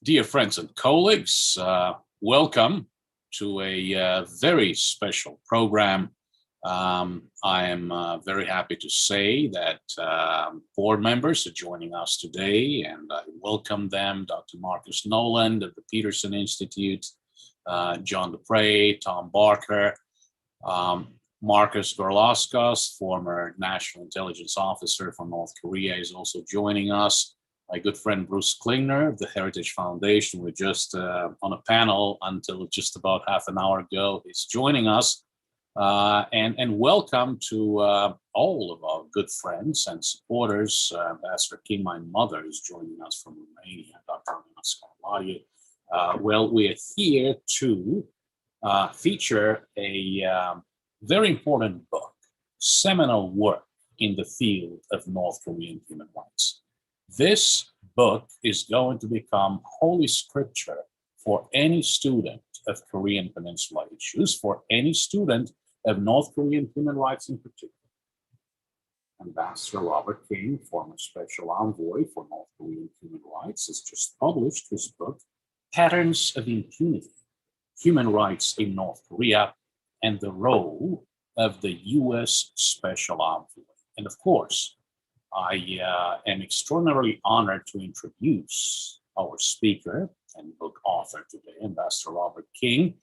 Dear friends and colleagues, welcome to a very special program. I am very happy to say that board members are joining us today, and I welcome them, Dr. Marcus Noland of the Peterson Institute, John Dupre, Tom Barker, Marcus Gorlauskas, former National Intelligence Officer for North Korea, is also joining us. My good friend Bruce Klingner of the Heritage Foundation. We're just on a panel until just about half an hour ago. He's joining us. And welcome to all of our good friends and supporters. Ambassador King, my mother, is joining us from Romania, Dr. Scarlatoiu. Well, we are here to feature a very important book, seminal work in the field of North Korean human rights. This book is going to become holy scripture for any student of Korean Peninsula issues, for any student of North Korean human rights in particular. Ambassador Robert King, former special envoy for North Korean human rights, has just published his book, Patterns of Impunity, Human Rights in North Korea and the Role of the U.S. Special Envoy. And of course, I am extraordinarily honored to introduce our speaker and book author today, Ambassador Robert King,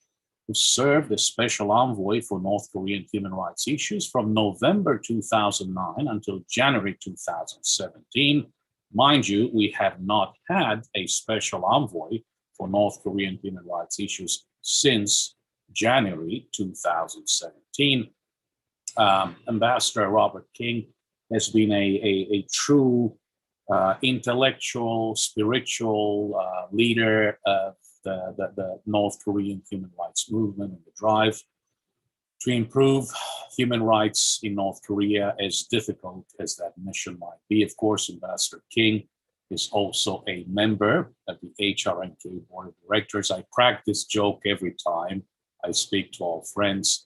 who served as Special Envoy for North Korean human rights issues from November 2009 until January 2017. Mind you, we have not had a Special Envoy for North Korean human rights issues since January 2017. Ambassador Robert King has been a true intellectual, spiritual leader of the North Korean human rights movement and the drive to improve human rights in North Korea, as difficult as that mission might be. Of course, Ambassador King is also a member of the HRNK Board of Directors. I crack this joke every time I speak to all friends.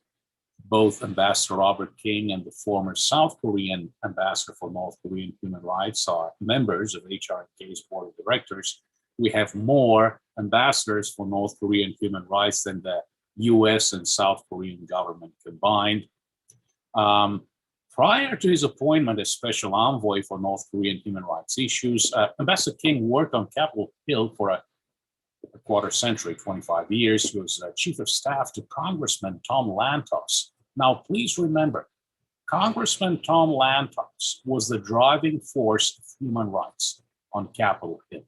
Both Ambassador Robert King and the former South Korean ambassador for North Korean human rights are members of HRNK's board of directors. We have more ambassadors for North Korean human rights than the US and South Korean government combined. Prior to his appointment as special envoy for North Korean human rights issues, Ambassador King worked on Capitol Hill for a quarter century, 25 years. He was chief of staff to Congressman Tom Lantos. Now, please remember, Congressman Tom Lantos was the driving force of human rights on Capitol Hill.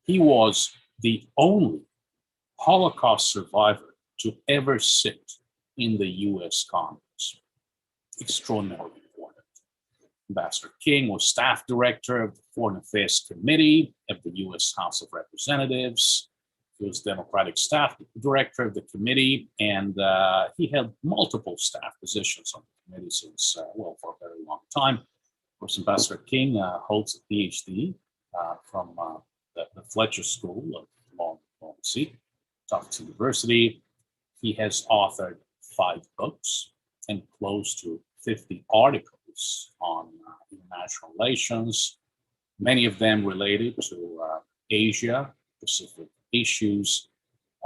He was the only Holocaust survivor to ever sit in the U.S. Congress. Extraordinarily important. Ambassador King was staff director of the Foreign Affairs Committee of the U.S. House of Representatives. He was Democratic staff director of the committee, and he held multiple staff positions on the committee since, for a very long time. Of course, Ambassador King holds a PhD from the Fletcher School of Law and Diplomacy, Tufts University. He has authored 5 books and close to 50 articles on international relations, many of them related to Asia-Pacific issues.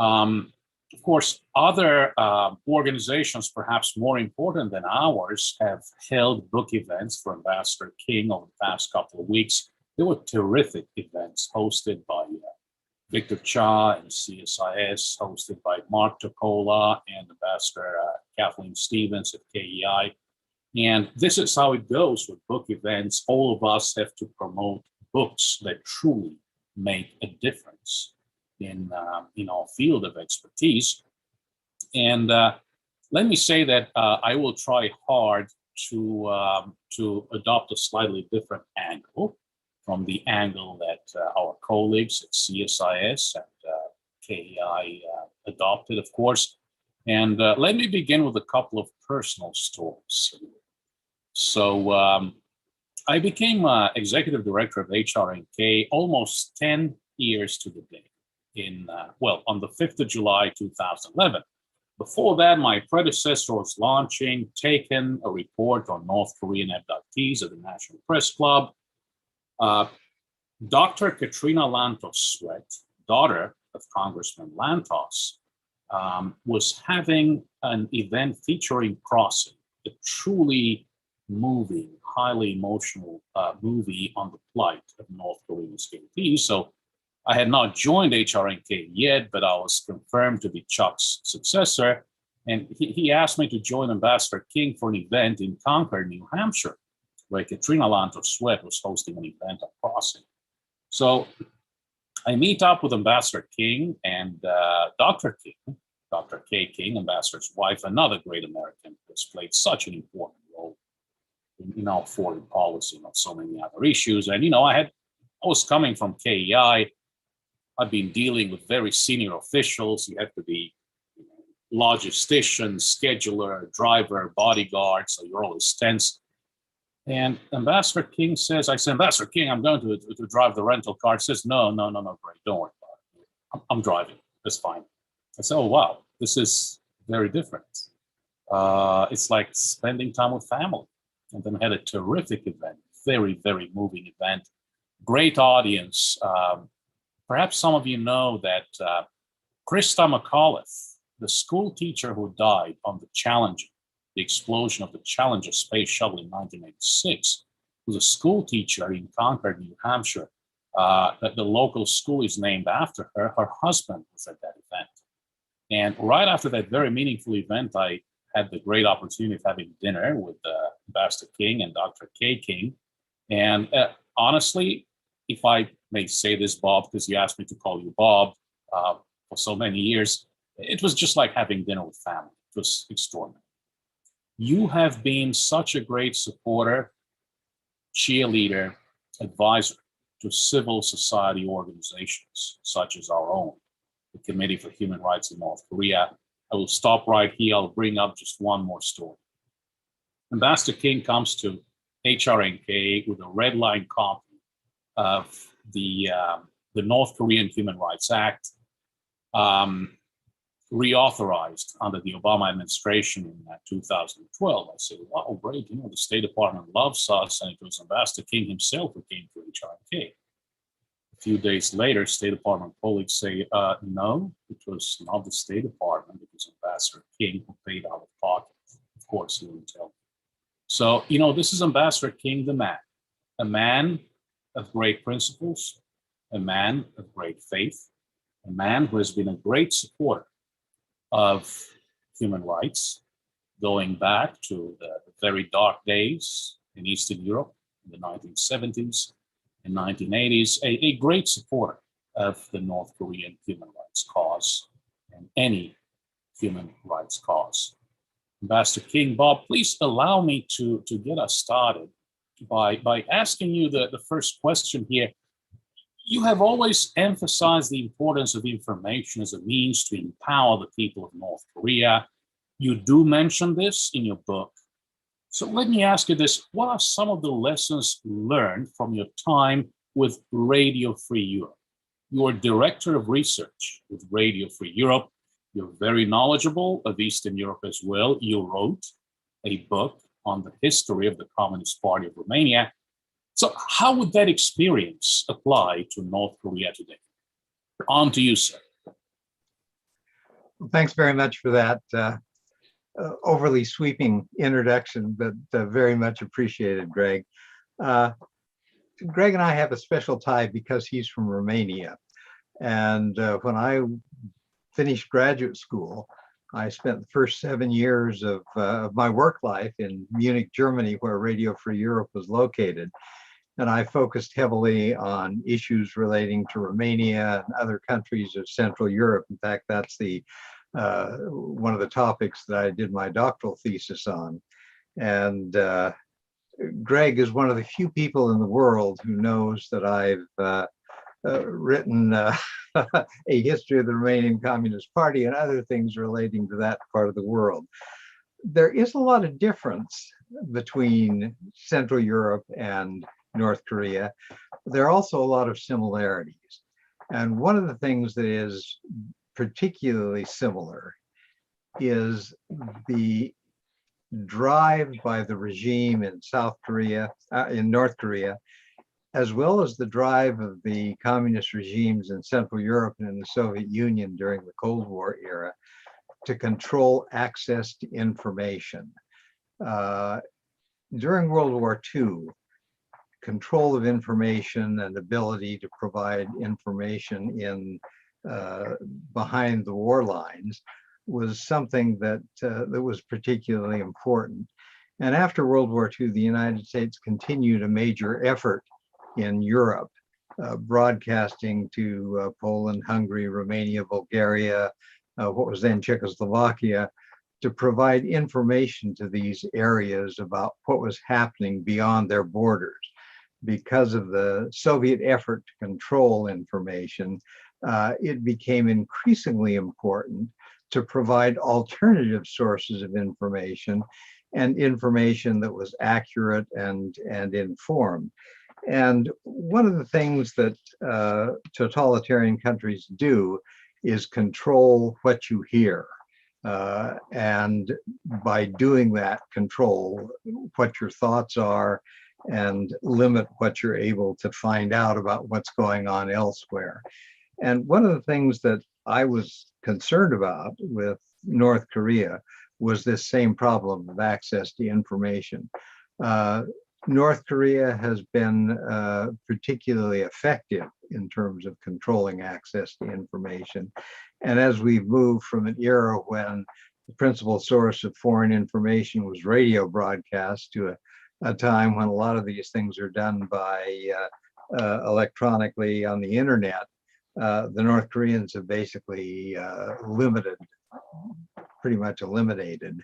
Of course, other organizations, perhaps more important than ours, have held book events for Ambassador King over the past couple of weeks. There were terrific events hosted by Victor Cha and CSIS, hosted by Mark Tokola and Ambassador Kathleen Stevens at KEI. And this is how it goes with book events. All of us have to promote books that truly make a difference in our field of expertise. And let me say that I will try hard to adopt a slightly different angle from the angle that our colleagues at CSIS and KEI adopted, of course. And let me begin with a couple of personal stories. So I became executive director of HRNK almost 10 years to the day on the 5th of July, 2011. Before that, my predecessor was launching Taken, a report on North Korean abductees at the National Press Club. Dr. Katrina Lantos Sweat daughter of Congressman Lantos, was having an event featuring Crossing, a truly moving, highly emotional movie on the plight of North Korean escapees. So I had not joined HRNK yet, but I was confirmed to be Chuck's successor. And he asked me to join Ambassador King for an event in Concord, New Hampshire, where Katrina Lantos Sweat was hosting an event on Crossing. So I meet up with Ambassador King and Dr. King, Dr. Kay King, Ambassador's wife, another great American who has played such an important role in our foreign policy and on so many other issues. And, I was coming from KEI. I've been dealing with very senior officials. You have to be logistician, scheduler, driver, bodyguard, so you're always tense. And Ambassador King says, I said, Ambassador King, I'm going to drive the rental car. He says, no, great, don't worry about it. I'm driving, that's fine. I said, oh, wow, this is very different. It's like spending time with family. And then we had a terrific event, very, very moving event, great audience. Perhaps some of you know that Krista McAuliffe, the school teacher who died on the Challenger, the explosion of the Challenger space shuttle in 1986, was a school teacher in Concord, New Hampshire. That the local school is named after her. Her husband was at that event. And right after that very meaningful event, I had the great opportunity of having dinner with Ambassador King and Dr. Kay King. And honestly, if I may say this, Bob, because you asked me to call you Bob for so many years, it was just like having dinner with family. It was extraordinary. You have been such a great supporter, cheerleader, advisor to civil society organizations such as our own, the Committee for Human Rights in North Korea. I will stop right here. I'll bring up just one more story. Ambassador King comes to HRNK with a red line copy of the North Korean Human Rights Act, reauthorized under the Obama administration in 2012. I said, wow, great, the State Department loves us, and it was Ambassador King himself who came to HRNK. A few days later, State Department colleagues say, no, it was not the State Department, it was Ambassador King who paid out of pocket. Of course, he wouldn't tell me. So, this is Ambassador King, the man, a man of great principles, a man of great faith, a man who has been a great supporter of human rights, going back to the very dark days in Eastern Europe in the 1970s and 1980s, a great supporter of the North Korean human rights cause and any human rights cause. Ambassador King, Bob, please allow me to get us started by asking you the first question here. You have always emphasized the importance of information as a means to empower the people of North Korea. You do mention this in your book. So let me ask you this. What are some of the lessons learned from your time with Radio Free Europe? You are director of research with Radio Free Europe. You're very knowledgeable of Eastern Europe as well. You wrote a book on the history of the Communist Party of Romania. So how would that experience apply to North Korea today? On to you, sir. Well, thanks very much for that overly sweeping introduction, but very much appreciated, Greg. Greg and I have a special tie because he's from Romania. And when I finished graduate school, I spent the first 7 years of my work life in Munich, Germany, where Radio Free Europe was located. And I focused heavily on issues relating to Romania and other countries of Central Europe. In fact, that's one of the topics that I did my doctoral thesis on. And Greg is one of the few people in the world who knows that I've written a history of the Romanian Communist Party and other things relating to that part of the world. There is a lot of difference between Central Europe and North Korea. There are also a lot of similarities. And one of the things that is particularly similar is the drive by the regime in North Korea, as well as the drive of the communist regimes in Central Europe and in the Soviet Union during the Cold War era to control access to information. During World War II, control of information and ability to provide information in behind the war lines was something that was particularly important. And after World War II, the United States continued a major effort in Europe, broadcasting to Poland, Hungary, Romania, Bulgaria, what was then Czechoslovakia, to provide information to these areas about what was happening beyond their borders. Because of the Soviet effort to control information, it became increasingly important to provide alternative sources of information and information that was accurate and informed. And one of the things that totalitarian countries do is control what you hear. And by doing that, control what your thoughts are and limit what you're able to find out about what's going on elsewhere. And one of the things that I was concerned about with North Korea was this same problem of access to information. North Korea has been particularly effective in terms of controlling access to information. And as we've moved from an era when the principal source of foreign information was radio broadcast to a time when a lot of these things are done by electronically on the internet, the North Koreans have basically pretty much eliminated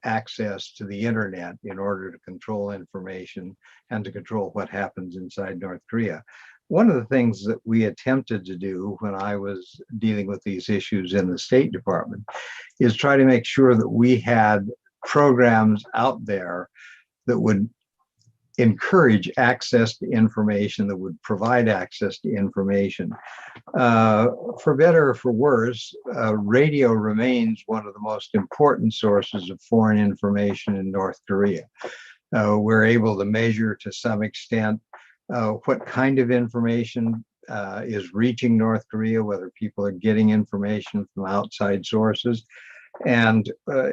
access to the internet in order to control information and to control what happens inside North Korea. One of the things that we attempted to do when I was dealing with these issues in the State Department is try to make sure that we had programs out there that would encourage access to information, that would provide access to information. For better or for worse, radio remains one of the most important sources of foreign information in North Korea. We're able to measure to some extent what kind of information is reaching North Korea, whether people are getting information from outside sources. And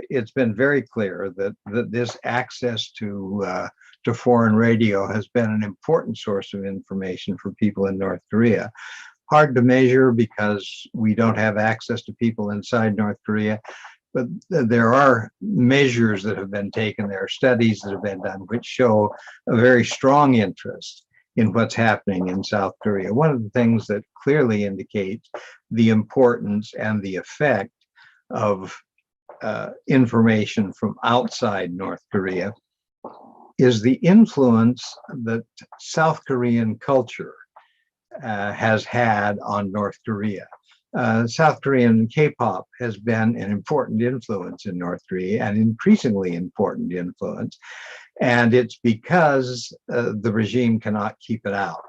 it's been very clear that this access to foreign radio has been an important source of information for people in North Korea. Hard to measure because we don't have access to people inside North Korea, but there are measures that have been taken, there are studies that have been done which show a very strong interest in what's happening in South Korea. One of the things that clearly indicates the importance and the effect of information from outside North Korea is the influence that South Korean culture has had on North Korea. South Korean K-pop has been an important influence in North Korea, an increasingly important influence. And it's because the regime cannot keep it out.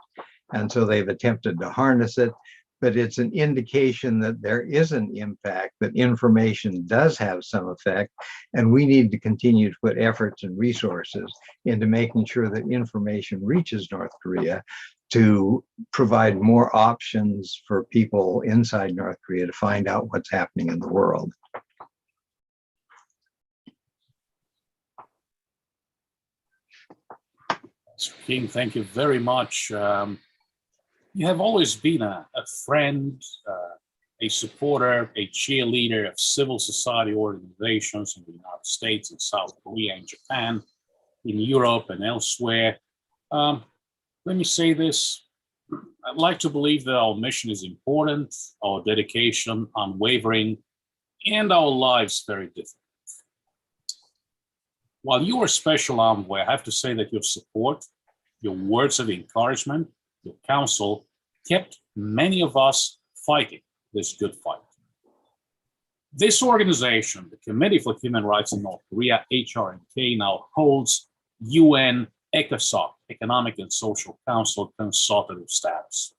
And so they've attempted to harness it, but it's an indication that there is an impact, that information does have some effect, and we need to continue to put efforts and resources into making sure that information reaches North Korea to provide more options for people inside North Korea to find out what's happening in the world. King, thank you very much. You have always been a friend, a supporter, a cheerleader of civil society organizations in the United States and South Korea and Japan, in Europe and elsewhere. Let me say this. I'd like to believe that our mission is important, our dedication unwavering, and our lives very different. While you are special envoy, I have to say that your support, your words of encouragement, your counsel kept many of us fighting this good fight. This organization, the Committee for Human Rights in North Korea, HRNK, now holds UN ECOSOC, Economic and Social Council consultative status.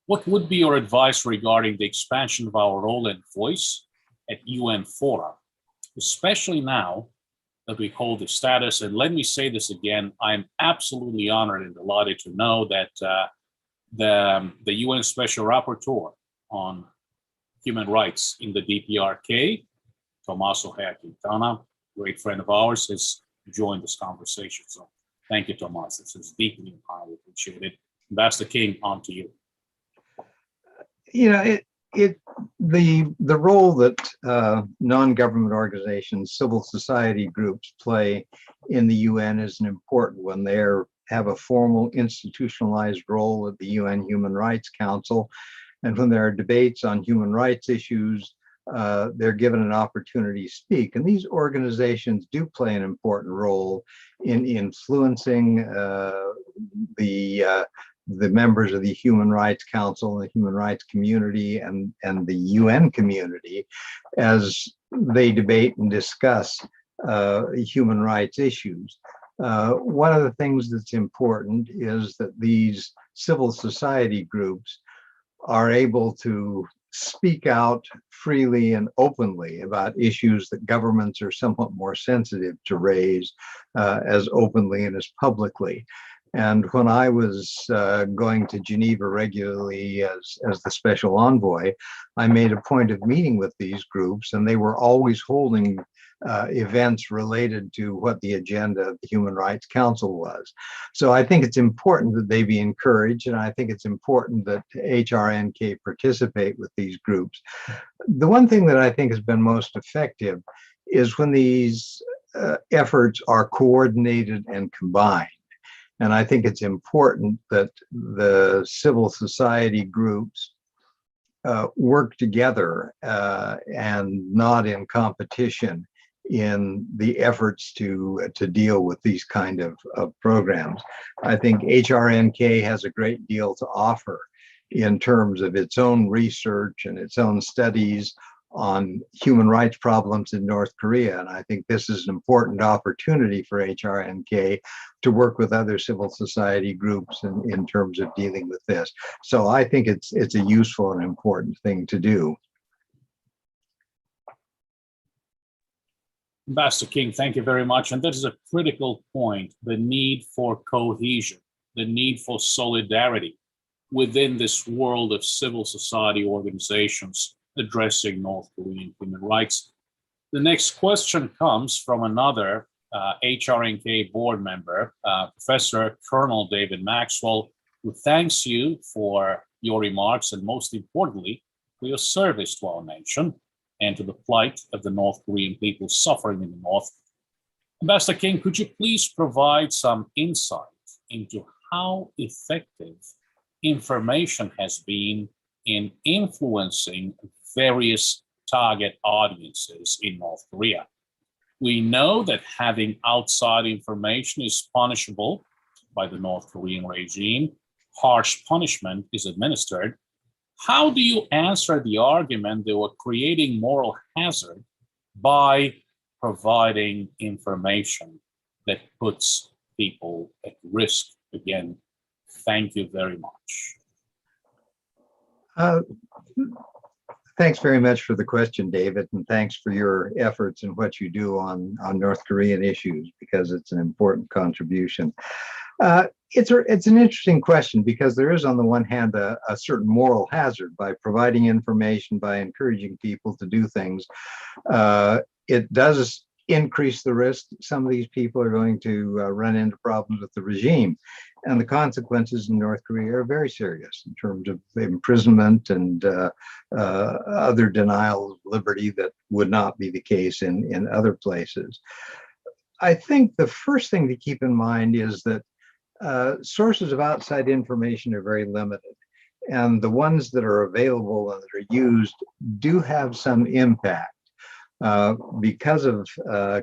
What would be your advice regarding the expansion of our role and voice at UN fora, especially now that we hold the status. And let me say this again, I'm absolutely honored and delighted to know that the UN Special Rapporteur on Human Rights in the DPRK, Tommaso Quintana, great friend of ours, has joined this conversation. So thank you, Tomas. This is deeply and highly appreciated. Ambassador King, on to you. You know, the role that non-government organizations, civil society groups play in the UN is an important one. They have a formal institutionalized role at the UN Human Rights Council. And when there are debates on human rights issues, they're given an opportunity to speak. And these organizations do play an important role in influencing the members of the Human Rights Council, the human rights community, and the UN community as they debate and discuss human rights issues. One of the things that's important is that these civil society groups are able to speak out freely and openly about issues that governments are somewhat more sensitive to raise as openly and as publicly. And when I was going to Geneva regularly as the special envoy, I made a point of meeting with these groups, and they were always holding events related to what the agenda of the Human Rights Council was. So I think it's important that they be encouraged, and I think it's important that HRNK participate with these groups. The one thing that I think has been most effective is when these efforts are coordinated and combined. And I think it's important that the civil society groups work together and not in competition in the efforts to deal with these kind of programs. I think HRNK has a great deal to offer in terms of its own research and its own studies on human rights problems in North Korea. And I think this is an important opportunity for HRNK to work with other civil society groups in terms of dealing with this. So I think it's a useful and important thing to do. Ambassador King, thank you very much. And this is a critical point, the need for cohesion, the need for solidarity within this world of civil society organizations addressing North Korean human rights. The next question comes from another HRNK board member, Professor Colonel David Maxwell, who thanks you for your remarks and most importantly, for your service to our nation and to the plight of the North Korean people suffering in the North. Ambassador King, could you please provide some insight into how effective information has been in influencing various target audiences in North Korea? We know that having outside information is punishable by the North Korean regime. Harsh punishment is administered. How do you answer the argument that we're creating moral hazard by providing information that puts people at risk? Again, thank you very much. Thanks very much for the question, David, and thanks for your efforts and what you do on North Korean issues, because it's an important contribution. It's an interesting question because there is, on the one hand, a certain moral hazard by providing information, by encouraging people to do things. It does increase the risk that some of these people are going to run into problems with the regime. And the consequences in North Korea are very serious in terms of imprisonment and other denial of liberty that would not be the case in other places. I think the first thing to keep in mind is that sources of outside information are very limited. And the ones that are available and that are used do have some impact. Because of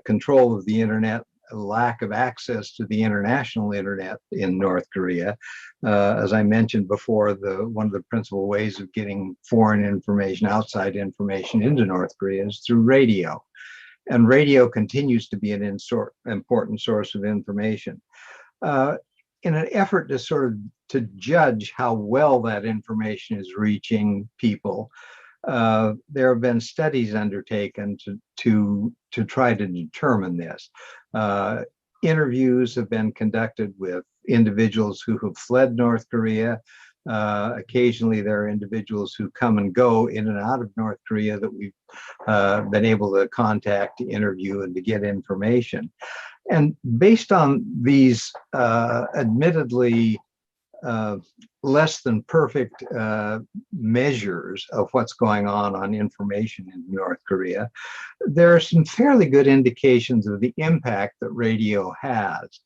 control of the internet, lack of access to the international internet in North Korea. As I mentioned before, one of the principal ways of getting foreign information, outside information into North Korea is through radio. And radio continues to be an important source of information. In an effort to judge how well that information is reaching people, there have been studies undertaken to try to determine this. Interviews have been conducted with individuals who have fled North Korea. Occasionally, there are individuals who come and go in and out of North Korea that we've been able to contact, to interview, and to get information. And based on these admittedly less than perfect measures of what's going on information in North Korea, there are some fairly good indications of the impact that radio has.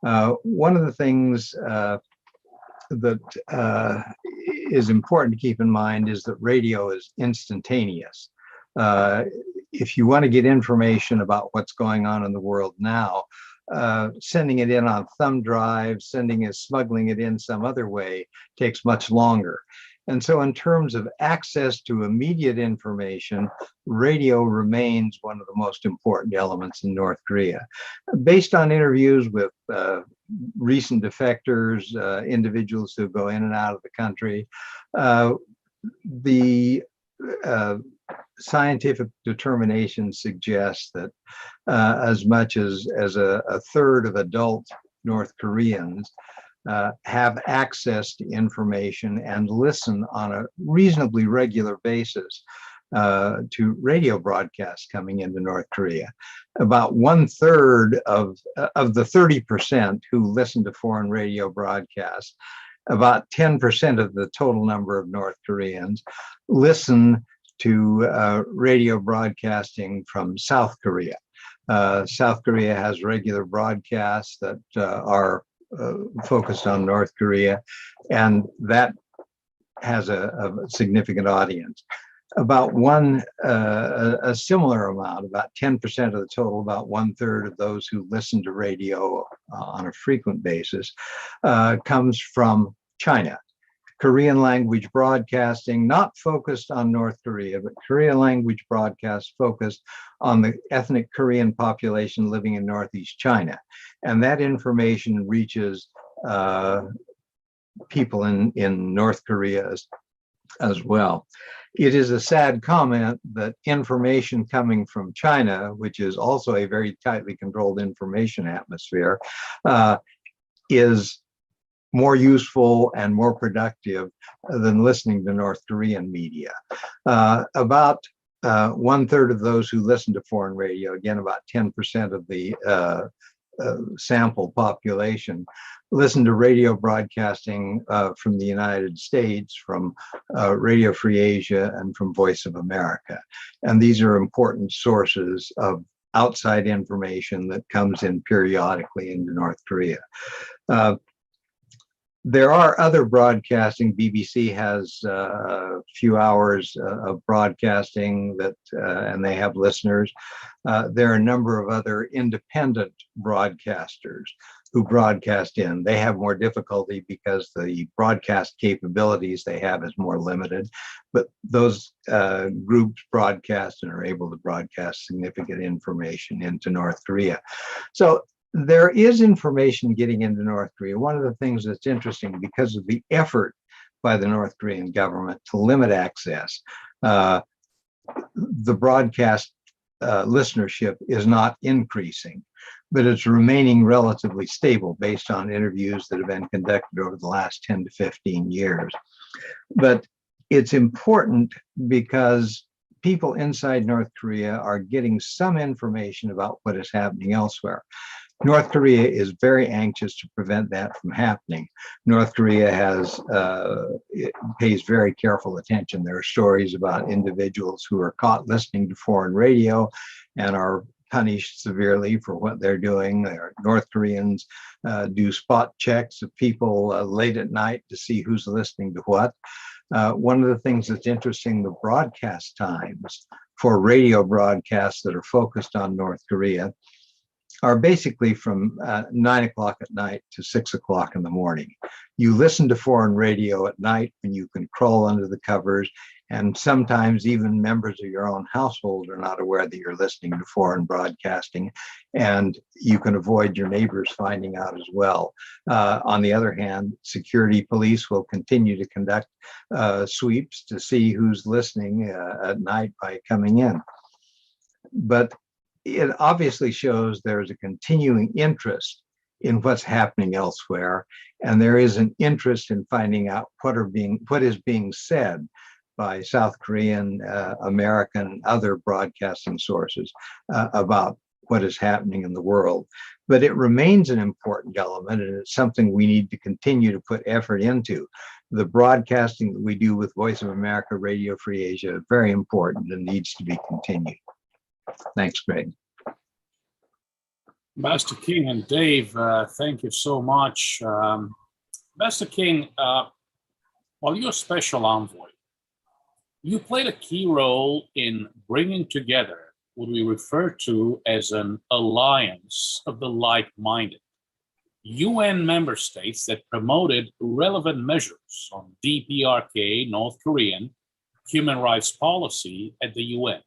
One of the things that is important to keep in mind is that radio is instantaneous. If you want to get information about what's going on in the world now, sending it in on thumb drives, smuggling it in some other way takes much longer. And so in terms of access to immediate information, radio remains one of the most important elements in North Korea. Based on interviews with recent defectors, individuals who go in and out of the country, the scientific determination suggests that as much as a third of adult North Koreans have access to information and listen on a reasonably regular basis to radio broadcasts coming into North Korea. About 1/3 of the 30% who listen to foreign radio broadcasts, about 10% of the total number of North Koreans listen to radio broadcasting from South Korea. South Korea has regular broadcasts that are focused on North Korea, and that has a significant audience. About a similar amount, about 10% of the total, about 1/3 of those who listen to radio on a frequent basis comes from China. Korean language broadcasting, not focused on North Korea, but Korean language broadcasts focused on the ethnic Korean population living in Northeast China. And that information reaches people in North Korea as well. It is a sad comment that information coming from China, which is also a very tightly controlled information atmosphere, is more useful and more productive than listening to North Korean media. About 1/3 of those who listen to foreign radio, again, about 10% of the sample population, listen to radio broadcasting from the United States, from Radio Free Asia, and from Voice of America. And these are important sources of outside information that comes in periodically into North Korea. There are other broadcasting. BBC has a few hours of broadcasting that, and they have listeners. There are a number of other independent broadcasters who broadcast in. They have more difficulty because the broadcast capabilities they have is more limited, but those groups broadcast and are able to broadcast significant information into North Korea. So there is information getting into North Korea. One of the things that's interesting, because of the effort by the North Korean government to limit access, the broadcast listenership is not increasing, but it's remaining relatively stable based on interviews that have been conducted over the last 10 to 15 years. But it's important because people inside North Korea are getting some information about what is happening elsewhere. North Korea is very anxious to prevent that from happening. North Korea pays very careful attention. There are stories about individuals who are caught listening to foreign radio and are punished severely for what they're doing. North Koreans do spot checks of people late at night to see who's listening to what. One of the things that's interesting, the broadcast times for radio broadcasts that are focused on North Korea are basically from 9 o'clock at night to 6 o'clock in the morning. You listen to foreign radio at night when you can crawl under the covers And sometimes even members of your own household are not aware that you're listening to foreign broadcasting, and you can avoid your neighbors finding out as well. On the other hand, security police will continue to conduct sweeps to see who's listening at night by coming in. But it obviously shows there's a continuing interest in what's happening elsewhere, and there is an interest in finding out what is being said by South Korean, American, and other broadcasting sources about what is happening in the world. But it remains an important element, and it's something we need to continue to put effort into. The broadcasting that we do with Voice of America, Radio Free Asia, is very important and needs to be continued. Thanks, Greg. Ambassador King and Dave, thank you so much. Ambassador King, while you're special envoy, you played a key role in bringing together what we refer to as an alliance of the like-minded, UN member states that promoted relevant measures on DPRK, North Korean, human rights policy at the UN.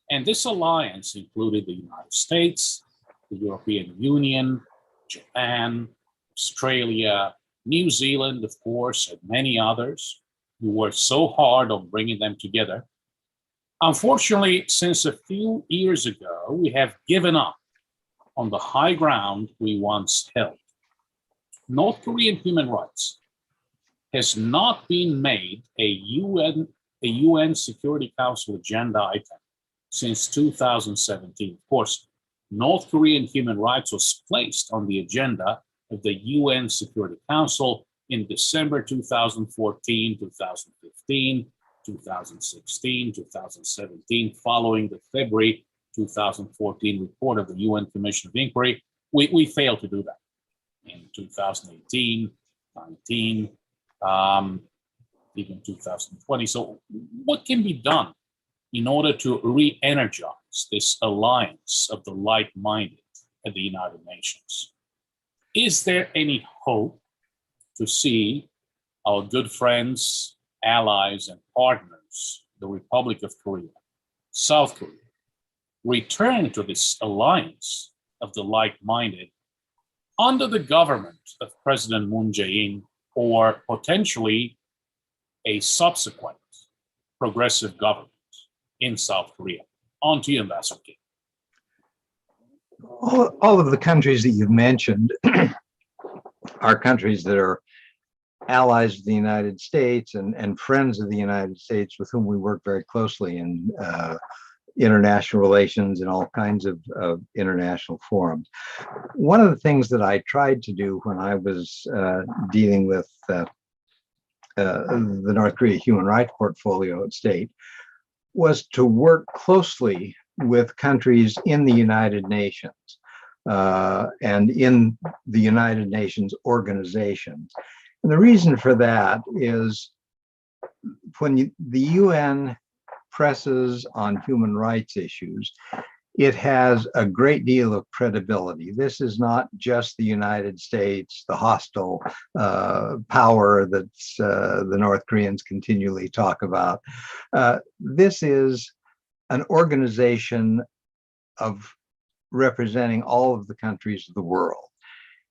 And this alliance included the United States, the European Union, Japan, Australia, New Zealand, of course, and many others who worked so hard on bringing them together. Unfortunately, since a few years ago, we have given up on the high ground we once held. North Korean human rights has not been made a UN Security Council agenda item since 2017. Of course, North Korean human rights was placed on the agenda of the UN Security Council in December 2014, 2015, 2016, 2017, following the February 2014 report of the UN Commission of Inquiry. We failed to do that in 2018, 19, even 2020. So what can be done in order to re-energize this alliance of the like-minded at the United Nations? Is there any hope to see our good friends, allies, and partners, the Republic of Korea, South Korea, return to this alliance of the like-minded under the government of President Moon Jae-in, or potentially a subsequent progressive government in South Korea? On to you, Ambassador King. All of the countries that you've mentioned are countries that are allies of the United States and friends of the United States with whom we work very closely in international relations and all kinds of international forums. One of the things that I tried to do when I was dealing with the North Korea human rights portfolio at state was to work closely with countries in the United Nations and in the United Nations organizations. And the reason for that is when the UN presses on human rights issues, it has a great deal of credibility. This is not just the United States, the hostile power that the North Koreans continually talk about. This is an organization of representing all of the countries of the world.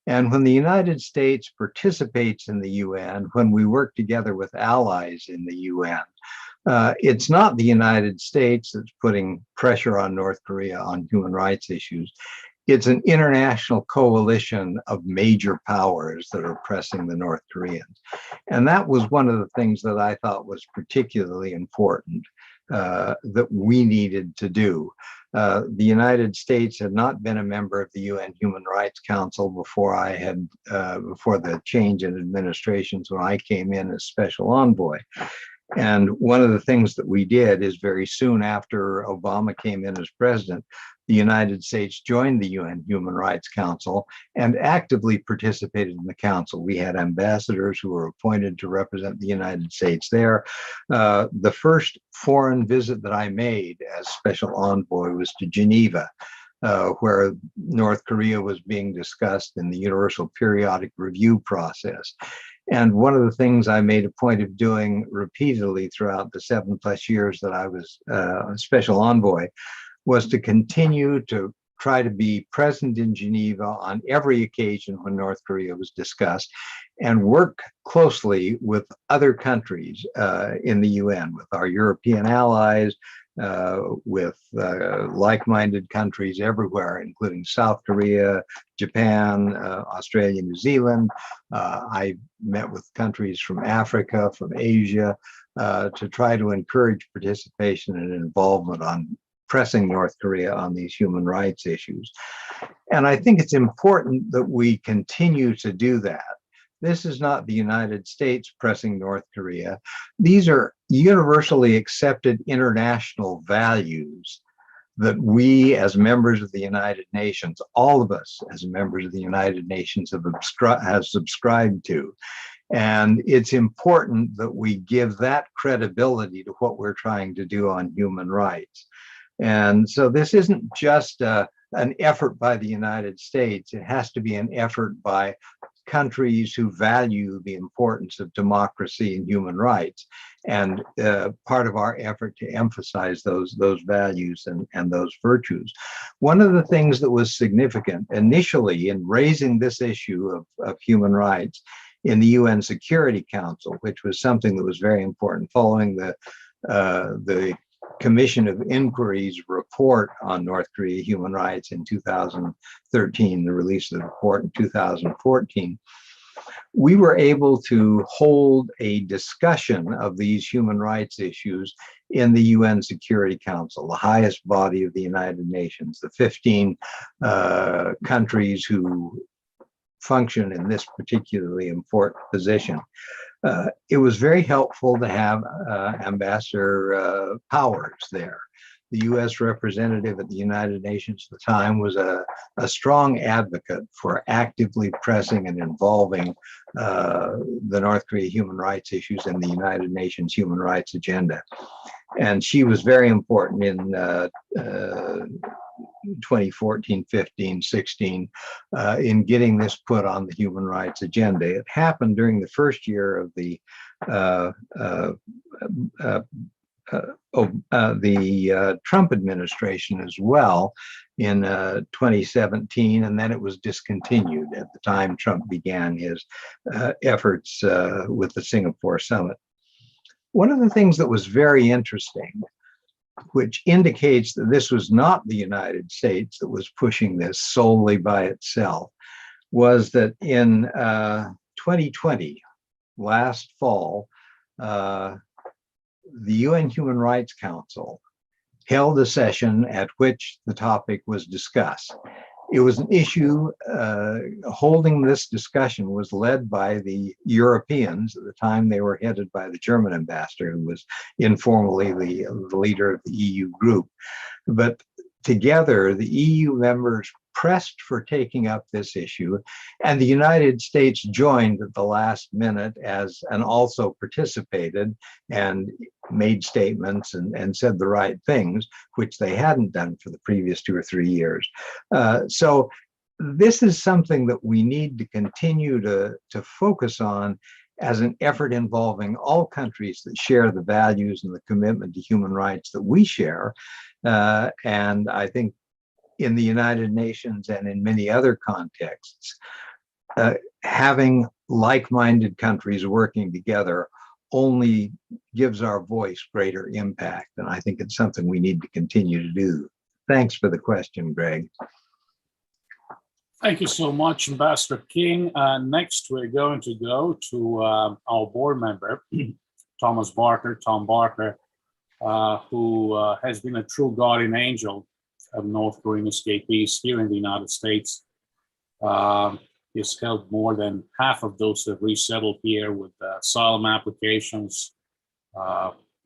And when the United States participates in the UN, when we work together with allies in the UN, it's not the United States that's putting pressure on North Korea on human rights issues. It's an international coalition of major powers that are pressing the North Koreans. And that was one of the things that I thought was particularly important that we needed to do. The United States had not been a member of the UN Human Rights Council before before the change in administrations when I came in as special envoy. And one of the things that we did is very soon after Obama came in as president, the United States joined the UN Human Rights Council and actively participated in the council. We had ambassadors who were appointed to represent the United States there. The first foreign visit that I made as special envoy was to Geneva, where North Korea was being discussed in the Universal Periodic Review process. And one of the things I made a point of doing repeatedly throughout the 7+ years that I was special envoy was to continue to try to be present in Geneva on every occasion when North Korea was discussed, and work closely with other countries in the UN, with our European allies, with like-minded countries everywhere, including South Korea, Japan, Australia, New Zealand. I met with countries from Africa, from Asia, to try to encourage participation and involvement on pressing North Korea on these human rights issues. And I think it's important that we continue to do that. This is not the United States pressing North Korea. These are universally accepted international values that we as members of the United Nations, all of us as members of the United Nations have subscribed to. And it's important that we give that credibility to what we're trying to do on human rights. And so this isn't just an effort by the United States. It has to be an effort by countries who value the importance of democracy and human rights, and part of our effort to emphasize those values and those virtues. One of the things that was significant initially in raising this issue of human rights in the UN Security Council, which was something that was very important following the Commission of Inquiry's report on North Korea human rights in 2013, the release of the report in 2014, we were able to hold a discussion of these human rights issues in the UN Security Council, the highest body of the United Nations, the 15 countries who function in this particularly important position. It was very helpful to have Ambassador Powers there. The U.S. representative at the United Nations at the time was a strong advocate for actively pressing and involving the North Korea human rights issues in the United Nations human rights agenda. And she was very important in 2014, 15, 16, in getting this put on the human rights agenda. It happened during the first year of the Trump administration as well in 2017, and then it was discontinued at the time Trump began his efforts with the Singapore summit. One of the things that was very interesting, which indicates that this was not the United States that was pushing this solely by itself, was that in 2020, last fall, the UN Human Rights Council held a session at which the topic was discussed. It was an issue, holding this discussion was led by the Europeans. At the time, they were headed by the German ambassador, who was informally the leader of the EU group. But together, the EU members pressed for taking up this issue, and the United States joined at the last minute and also participated and made statements and said the right things, which they hadn't done for the previous 2 or 3 years. So this is something that we need to continue to focus on as an effort involving all countries that share the values and the commitment to human rights that we share. And I think in the United Nations and in many other contexts, having like-minded countries working together only gives our voice greater impact. And I think it's something we need to continue to do. Thanks for the question, Greg. Thank you so much, Ambassador King. Next, we're going to go to our board member, Tom Barker, who has been a true guardian angel of North Korean escapees here in the United States. He's held more than half of those that resettled here with asylum applications,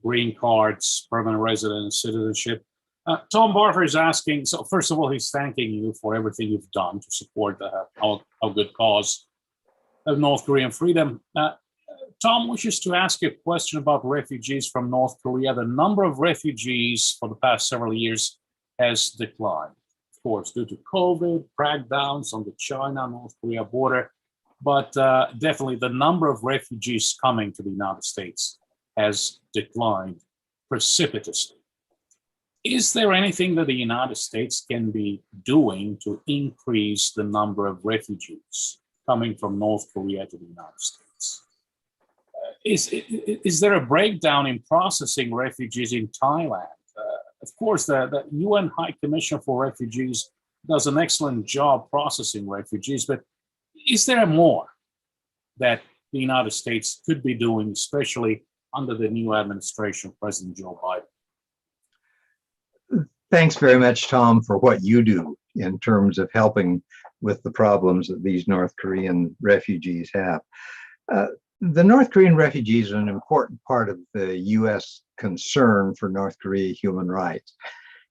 green cards, permanent residence, citizenship. Tom Barker is asking, so first of all, he's thanking you for everything you've done to support our good cause of North Korean freedom. Tom wishes to ask you a question about refugees from North Korea. The number of refugees for the past several years has declined, of course, due to COVID, crackdowns on the China-North Korea border. but definitely the number of refugees coming to the United States has declined precipitously. Is there anything that the United States can be doing to increase the number of refugees coming from North Korea to the United States? Is there a breakdown in processing refugees in Thailand? Of course, the UN High Commission for Refugees does an excellent job processing refugees, but is there more that the United States could be doing, especially under the new administration of President Joe Biden? Thanks very much, Tom, for what you do in terms of helping with the problems that these North Korean refugees have. The North Korean refugees are an important part of the U.S. concern for North Korea human rights.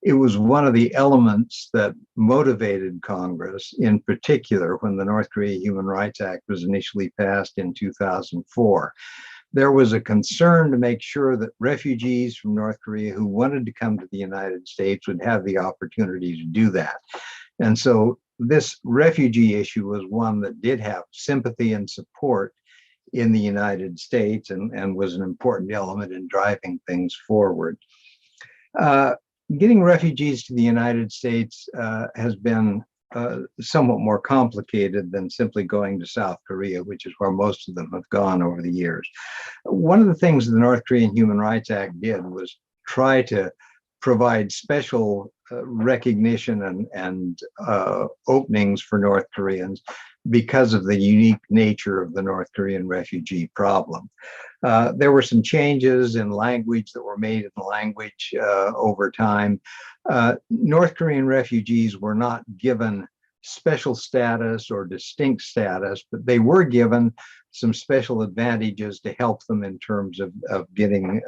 It was one of the elements that motivated Congress, in particular, when the North Korea Human Rights Act was initially passed in 2004. There was a concern to make sure that refugees from North Korea who wanted to come to the United States would have the opportunity to do that. And so this refugee issue was one that did have sympathy and support in the United States and was an important element in driving things forward. Getting refugees to the United States has been somewhat more complicated than simply going to South Korea, which is where most of them have gone over the years. One of the things the North Korean Human Rights Act did was try to provide special recognition and openings for North Koreans because of the unique nature of the North Korean refugee problem. There were some changes in language that were made in the language over time. North Korean refugees were not given special status or distinct status, but they were given some special advantages to help them in terms of getting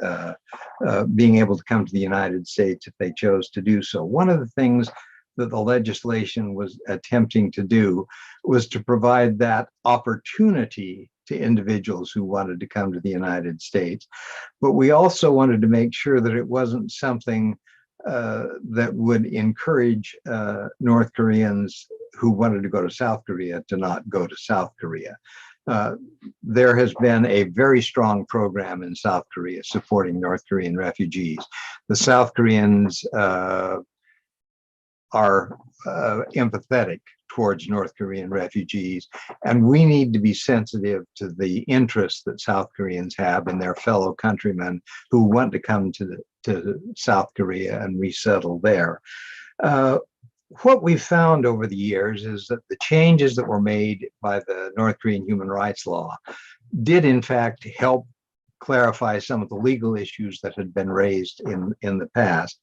being able to come to the United States if they chose to do so. One of the things that the legislation was attempting to do was to provide that opportunity to individuals who wanted to come to the United States. But we also wanted to make sure that it wasn't something that would encourage North Koreans who wanted to go to South Korea to not go to South Korea. There has been a very strong program in South Korea supporting North Korean refugees. The South Koreans are empathetic towards North Korean refugees, and we need to be sensitive to the interests that South Koreans have in their fellow countrymen who want to come to South Korea and resettle there. What we've found over the years is that the changes that were made by the North Korean human rights law did in fact help clarify some of the legal issues that had been raised in the past.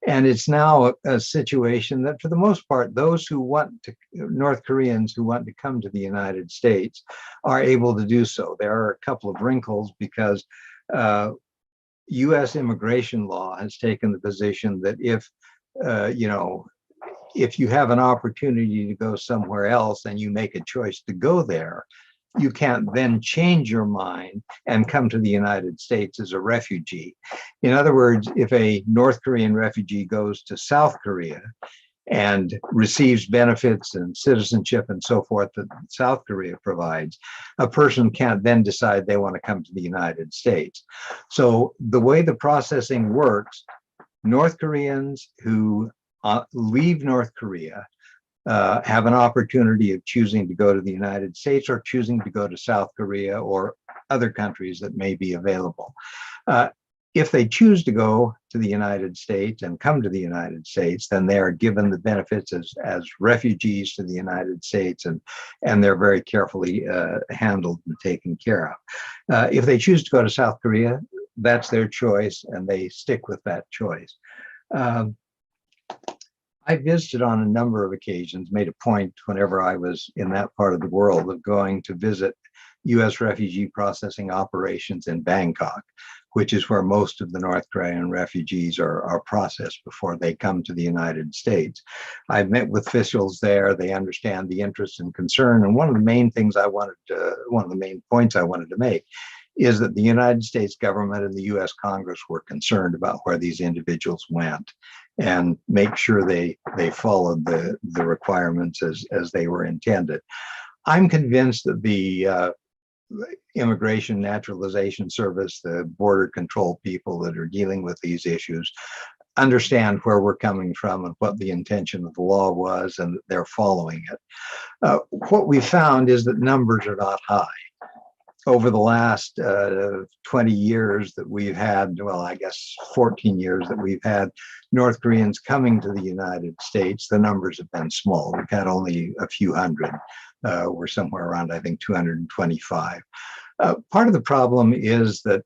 And it's now a situation that, for the most part, those who want to, North Koreans who want to come to the United States are able to do so. There are a couple of wrinkles because U.S. immigration law has taken the position that if you have an opportunity to go somewhere else and you make a choice to go there, you can't then change your mind and come to the United States as a refugee. In other words, if a North Korean refugee goes to South Korea and receives benefits and citizenship and so forth that South Korea provides, a person can't then decide they want to come to the United States. So the way the processing works, North Koreans who leave North Korea have an opportunity of choosing to go to the United States or choosing to go to South Korea or other countries that may be available. If they choose to go to the United States and come to the United States, then they are given the benefits as refugees to the United States, and they're very carefully handled and taken care of. If they choose to go to South Korea, that's their choice, and they stick with that choice. I visited on a number of occasions, made a point whenever I was in that part of the world of going to visit U.S. refugee processing operations in Bangkok, which is where most of the North Korean refugees are processed before they come to the United States. I've met with officials there. They understand the interest and concern. And one of the main points I wanted to make is that the United States government and the U.S. Congress were concerned about where these individuals went and make sure they followed the requirements as they were intended. I'm convinced that the Immigration Naturalization Service, the border control people that are dealing with these issues, understand where we're coming from and what the intention of the law was, and that they're following it. What we found is that numbers are not high. Over the last 20 years that we've had, well, I guess 14 years that we've had North Koreans coming to the United States, the numbers have been small. We've had only a few hundred. We're somewhere around, I think, 225. Part of the problem is that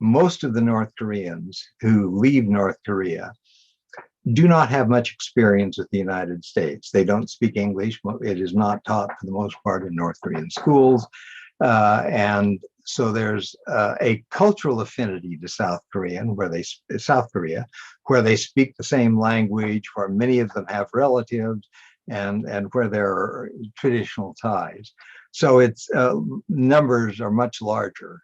most of the North Koreans who leave North Korea do not have much experience with the United States. They don't speak English. It is not taught for the most part in North Korean schools. And so there's a cultural affinity to South Korea, where they speak the same language, where many of them have relatives, and where there are traditional ties. So it's numbers are much larger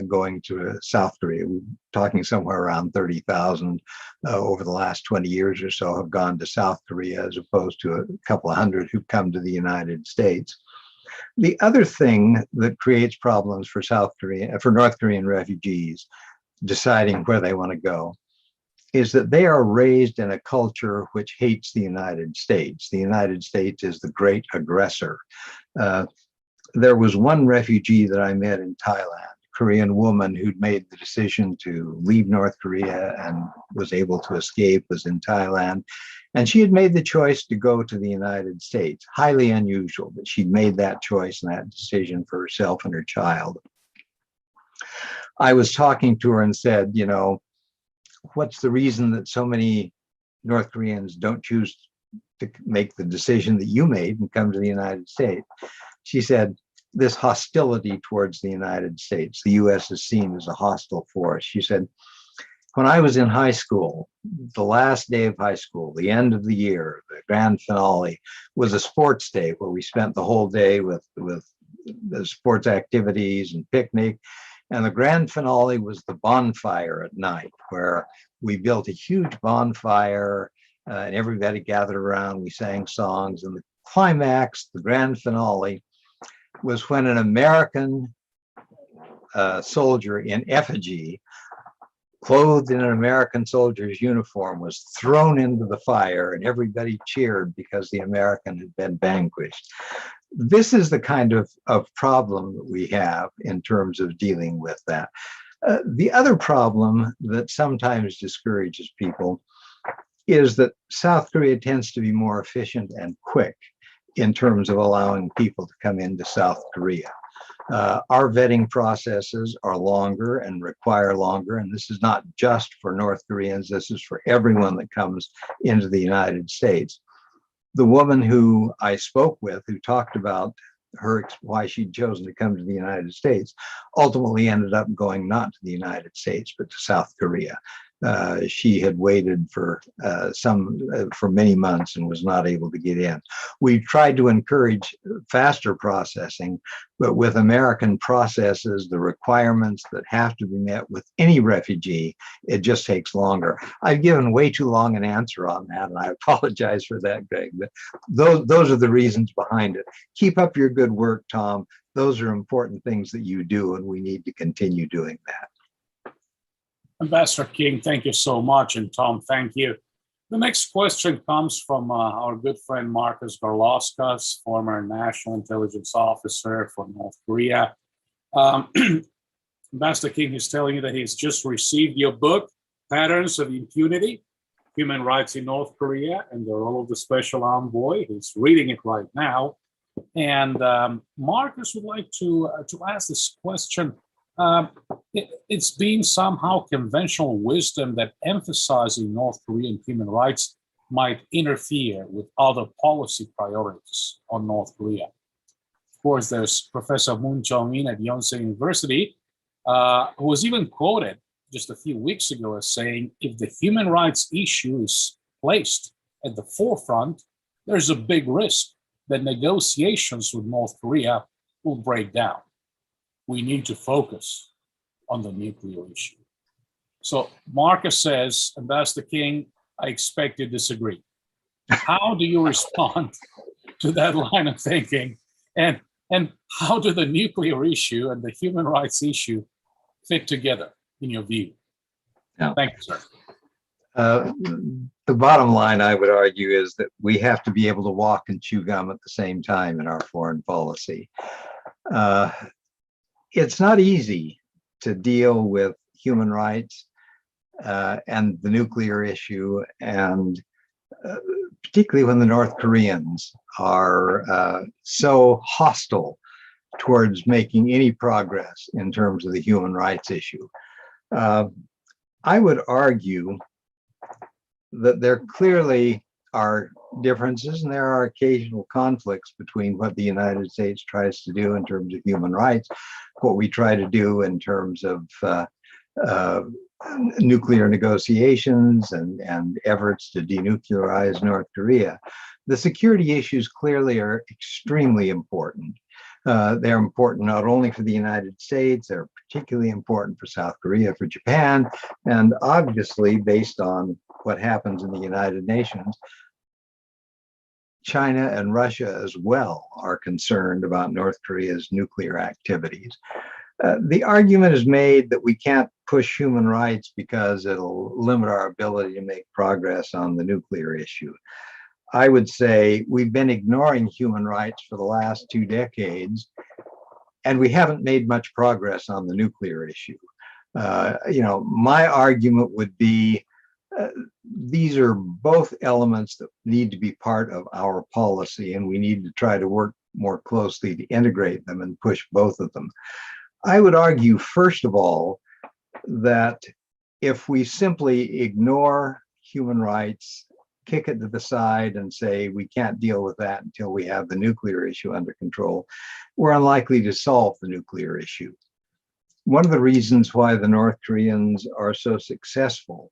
going to South Korea. We're talking somewhere around 30,000 over the last 20 years or so have gone to South Korea, as opposed to a couple of hundred who've come to the United States. The other thing that creates problems for North Korean refugees deciding where they want to go is that they are raised in a culture which hates the United States. The United States is the great aggressor. There was one refugee that I met in Thailand, a Korean woman who'd made the decision to leave North Korea and was able to escape, was in Thailand. And she had made the choice to go to the United States. Highly unusual, but she'd made that choice and that decision for herself and her child. I was talking to her and said, you know, what's the reason that so many North Koreans don't choose to make the decision that you made and come to the United States? She said, this hostility towards the United States. The US is seen as a hostile force. She said, when I was in high school, the last day of high school, the end of the year, the grand finale was a sports day where we spent the whole day with the sports activities and picnic. And the grand finale was the bonfire at night, where we built a huge bonfire and everybody gathered around. We sang songs, and the climax, the grand finale, was when an American soldier in effigy, clothed in an American soldier's uniform, was thrown into the fire, and everybody cheered because the American had been vanquished. This is the kind of problem that we have in terms of dealing with that. The other problem that sometimes discourages people is that South Korea tends to be more efficient and quick in terms of allowing people to come into South Korea. Our vetting processes are longer and require longer, and this is not just for North Koreans, this is for everyone that comes into the United States. The woman who I spoke with, who talked about why she'd chosen to come to the United States, ultimately ended up going not to the United States, but to South Korea. She had waited for many months and was not able to get in. We tried to encourage faster processing, but with American processes, the requirements that have to be met with any refugee, it just takes longer. I've given way too long an answer on that, and I apologize for that, Greg, but those are the reasons behind it. Keep up your good work, Tom. Those are important things that you do, and we need to continue doing that. Ambassador King, thank you so much. And Tom, thank you. The next question comes from our good friend Marcus Garlauskas, former National Intelligence Officer for North Korea. Ambassador King is telling you that he's just received your book, Patterns of Impunity, Human Rights in North Korea and the Role of the Special Envoy. He's reading it right now. And Marcus would like to ask this question. It's been somehow conventional wisdom that emphasizing North Korean human rights might interfere with other policy priorities on North Korea. Of course, there's Professor Moon Jung-in at Yonsei University, who was even quoted just a few weeks ago as saying, if the human rights issue is placed at the forefront, there's a big risk that negotiations with North Korea will break down. We need to focus on the nuclear issue. So Marcus says, Ambassador King, I expect you to disagree. How do you respond to that line of thinking? And And how do the nuclear issue and the human rights issue fit together, in your view? Yeah. Thank you, sir. The bottom line, I would argue, is that we have to be able to walk and chew gum at the same time in our foreign policy. It's not easy to deal with human rights and the nuclear issue, and particularly when the North Koreans are so hostile towards making any progress in terms of the human rights issue. I would argue that there clearly are differences and there are occasional conflicts between what the United States tries to do in terms of human rights, what we try to do in terms of nuclear negotiations and efforts to denuclearize North Korea. The security issues clearly are extremely important. They're important not only for the United States, they're particularly important for South Korea, for Japan, and obviously based on what happens in the United Nations, China and Russia as well are concerned about North Korea's nuclear activities. The argument is made that we can't push human rights because it'll limit our ability to make progress on the nuclear issue. I would say we've been ignoring human rights for the last 2 decades, and we haven't made much progress on the nuclear issue. My argument would be these are both elements that need to be part of our policy, and we need to try to work more closely to integrate them and push both of them. I would argue, first of all, that if we simply ignore human rights, kick it to the side and say we can't deal with that until we have the nuclear issue under control, we're unlikely to solve the nuclear issue. One of the reasons why the North Koreans are so successful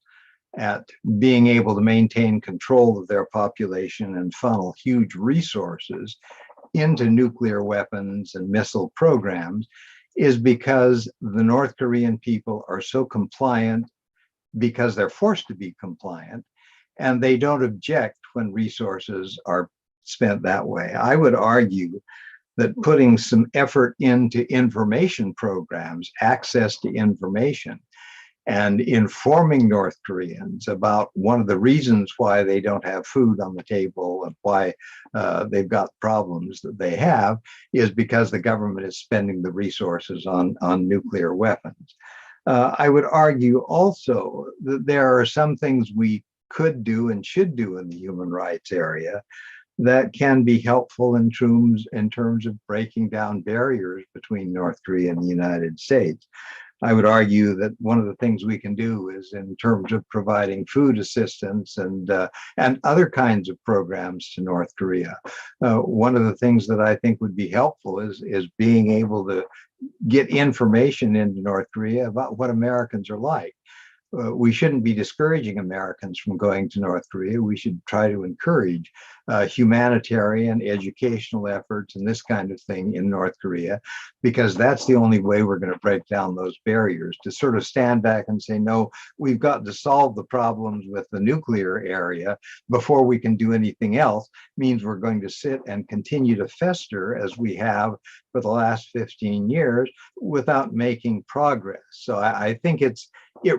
at being able to maintain control of their population and funnel huge resources into nuclear weapons and missile programs is because the North Korean people are so compliant because they're forced to be compliant, and they don't object when resources are spent that way. I would argue that putting some effort into information programs, access to information, and informing North Koreans about one of the reasons why they don't have food on the table and why they've got problems that they have is because the government is spending the resources on nuclear weapons. I would argue also that there are some things we could do and should do in the human rights area that can be helpful in terms of breaking down barriers between North Korea and the United States. I would argue that one of the things we can do is in terms of providing food assistance and other kinds of programs to North Korea. One of the things that I think would be helpful is being able to get information into North Korea about what Americans are like. We shouldn't be discouraging Americans from going to North Korea. We should try to encourage humanitarian, educational efforts and this kind of thing in North Korea, because that's the only way we're going to break down those barriers. To sort of stand back and say, no, we've got to solve the problems with the nuclear area before we can do anything else, means we're going to sit and continue to fester as we have for the last 15 years without making progress. So I think it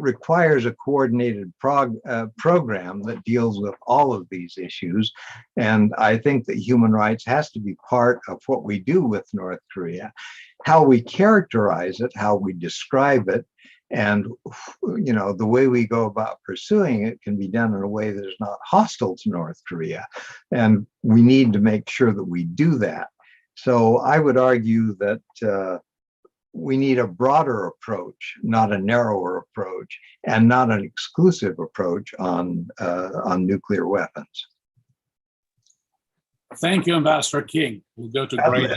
requires a coordinated program that deals with all of these issues. And I think that human rights has to be part of what we do with North Korea. How we characterize it, how we describe it, and the way we go about pursuing it can be done in a way that is not hostile to North Korea. And we need to make sure that we do that. So I would argue that we need a broader approach, not a narrower approach, and not an exclusive approach on nuclear weapons. Thank you, Ambassador King. We'll go to Greg.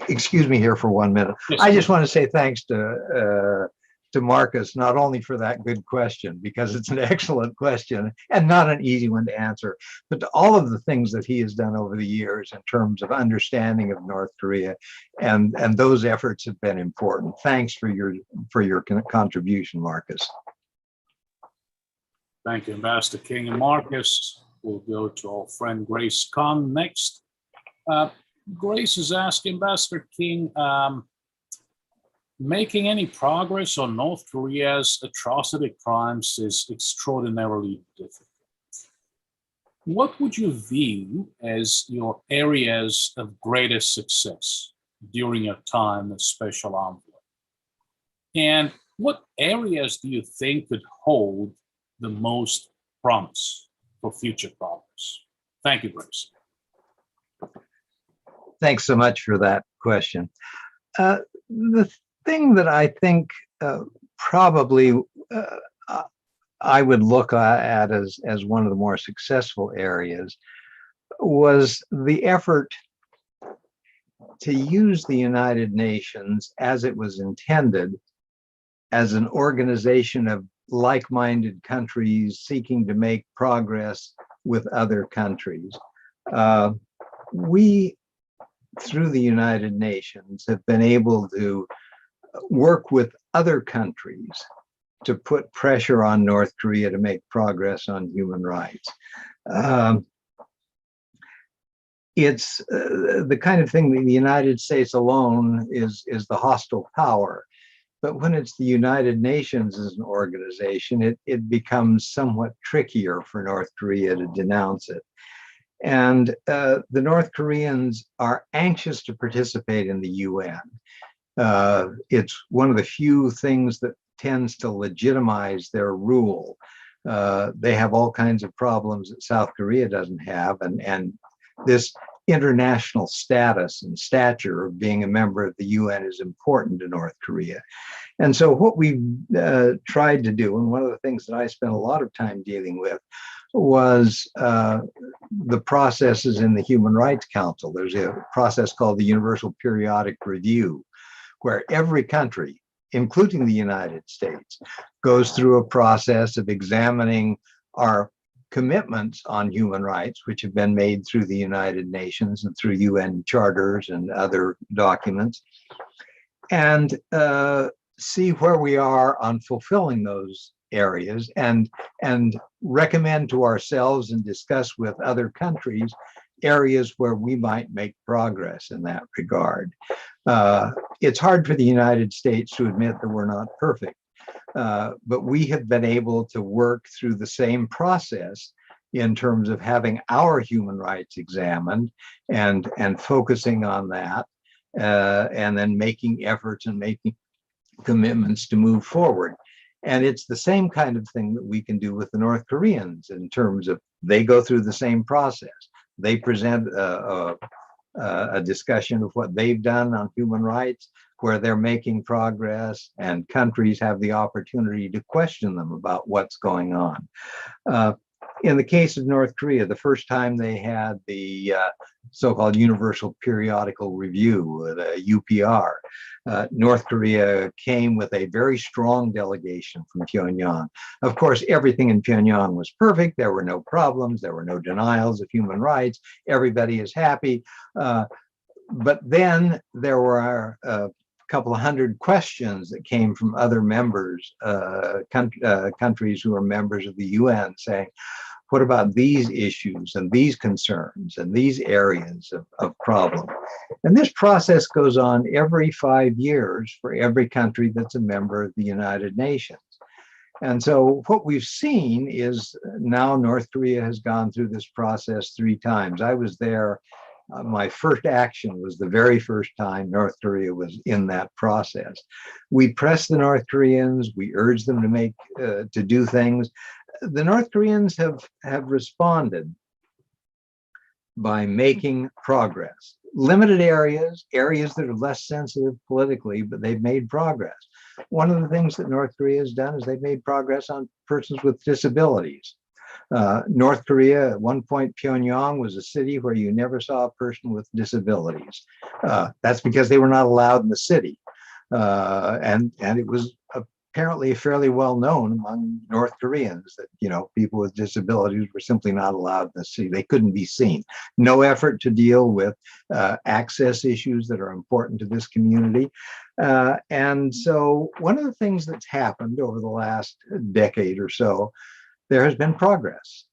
Excuse me here for 1 minute. Yes, I just want to say thanks to Marcus, not only for that good question, because it's an excellent question and not an easy one to answer, but to all of the things that he has done over the years in terms of understanding of North Korea, and those efforts have been important. Thanks for your contribution, Marcus. Thank you, Ambassador King and Marcus. We'll go to our friend Grace Kong next. Grace is asking, Ambassador King, making any progress on North Korea's atrocity crimes is extraordinarily difficult. What would you view as your areas of greatest success during your time as Special Envoy? And what areas do you think could hold the most promise for future progress? Thank you, Grace. Thanks so much for that question. The thing that I think probably I would look at as one of the more successful areas was the effort to use the United Nations as it was intended, as an organization of like-minded countries seeking to make progress with other countries. We, through the United Nations, have been able to work with other countries to put pressure on North Korea to make progress on human rights. It's the kind of thing that the United States alone is the hostile power. But when it's the United Nations as an organization, it becomes somewhat trickier for North Korea to denounce it. And the North Koreans are anxious to participate in the UN. It's one of the few things that tends to legitimize their rule. They have all kinds of problems that South Korea doesn't have, and this international status and stature of being a member of the UN is important to North Korea. And so what we tried to do, and one of the things that I spent a lot of time dealing with, was the processes in the Human Rights Council. There's a process called the Universal Periodic Review, where every country, including the United States, goes through a process of examining our commitments on human rights, which have been made through the United Nations and through UN charters and other documents, and see where we are on fulfilling those areas, and recommend to ourselves and discuss with other countries areas where we might make progress in that regard. It's hard for the United States to admit that we're not perfect, but we have been able to work through the same process in terms of having our human rights examined and focusing on that, and then making efforts and making commitments to move forward. And it's the same kind of thing that we can do with the North Koreans in terms of they go through the same process. They present a discussion of what they've done on human rights, where they're making progress, and countries have the opportunity to question them about what's going on. In the case of North Korea, the first time they had the so-called Universal Periodical Review, the UPR, North Korea came with a very strong delegation from Pyongyang. Of course, everything in Pyongyang was perfect. There were no problems. There were no denials of human rights. Everybody is happy. But then there were a couple of hundred questions that came from other members, countries who are members of the UN, saying, what about these issues and these concerns and these areas of problem? And this process goes on every 5 years for every country that's a member of the United Nations. And so what we've seen is now North Korea has gone through this process 3 times. I was there. My first action was the very first time North Korea was in that process. We pressed the North Koreans. We urged them to do things. The North Koreans have responded by making progress. Limited areas that are less sensitive politically, but they've made progress. One of the things that North Korea has done is they've made progress on persons with disabilities. North Korea, at one point, Pyongyang was a city where you never saw a person with disabilities. That's because they were not allowed in the city. And it was apparently fairly well known among North Koreans that, people with disabilities were simply not allowed in the city. They couldn't be seen. No effort to deal with access issues that are important to this community. And so one of the things that's happened over the last decade or so, there has been progress.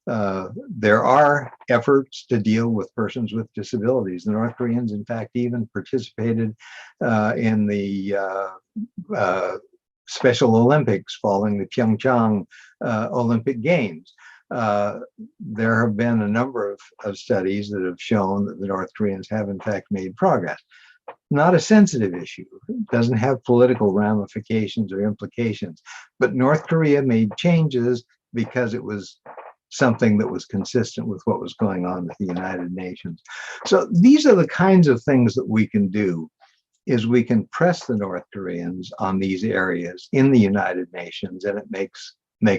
There are efforts to deal with persons with disabilities. The North Koreans, in fact, even participated in the Special Olympics following the Pyeongchang Olympic Games. There have been a number of studies that have shown that the North Koreans have, in fact, made progress. Not a sensitive issue. It doesn't have political ramifications or implications. But North Korea made changes because it was something that was consistent with what was going on with the United Nations. So these are the kinds of things that we can do, is we can press the North Koreans on these areas in the United Nations, and it makes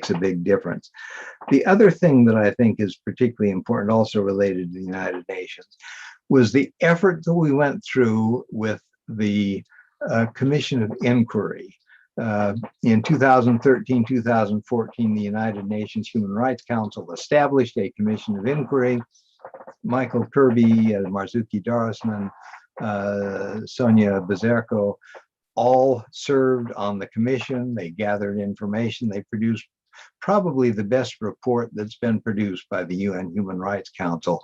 a big difference. The other thing that I think is particularly important, also related to the United Nations, was the effort that we went through with the Commission of Inquiry. In 2013, 2014, the United Nations Human Rights Council established a Commission of Inquiry. Michael Kirby, Marzuki Darasman, Sonia Bezerko, all served on the commission. They gathered information. They produced probably the best report that's been produced by the UN Human Rights Council,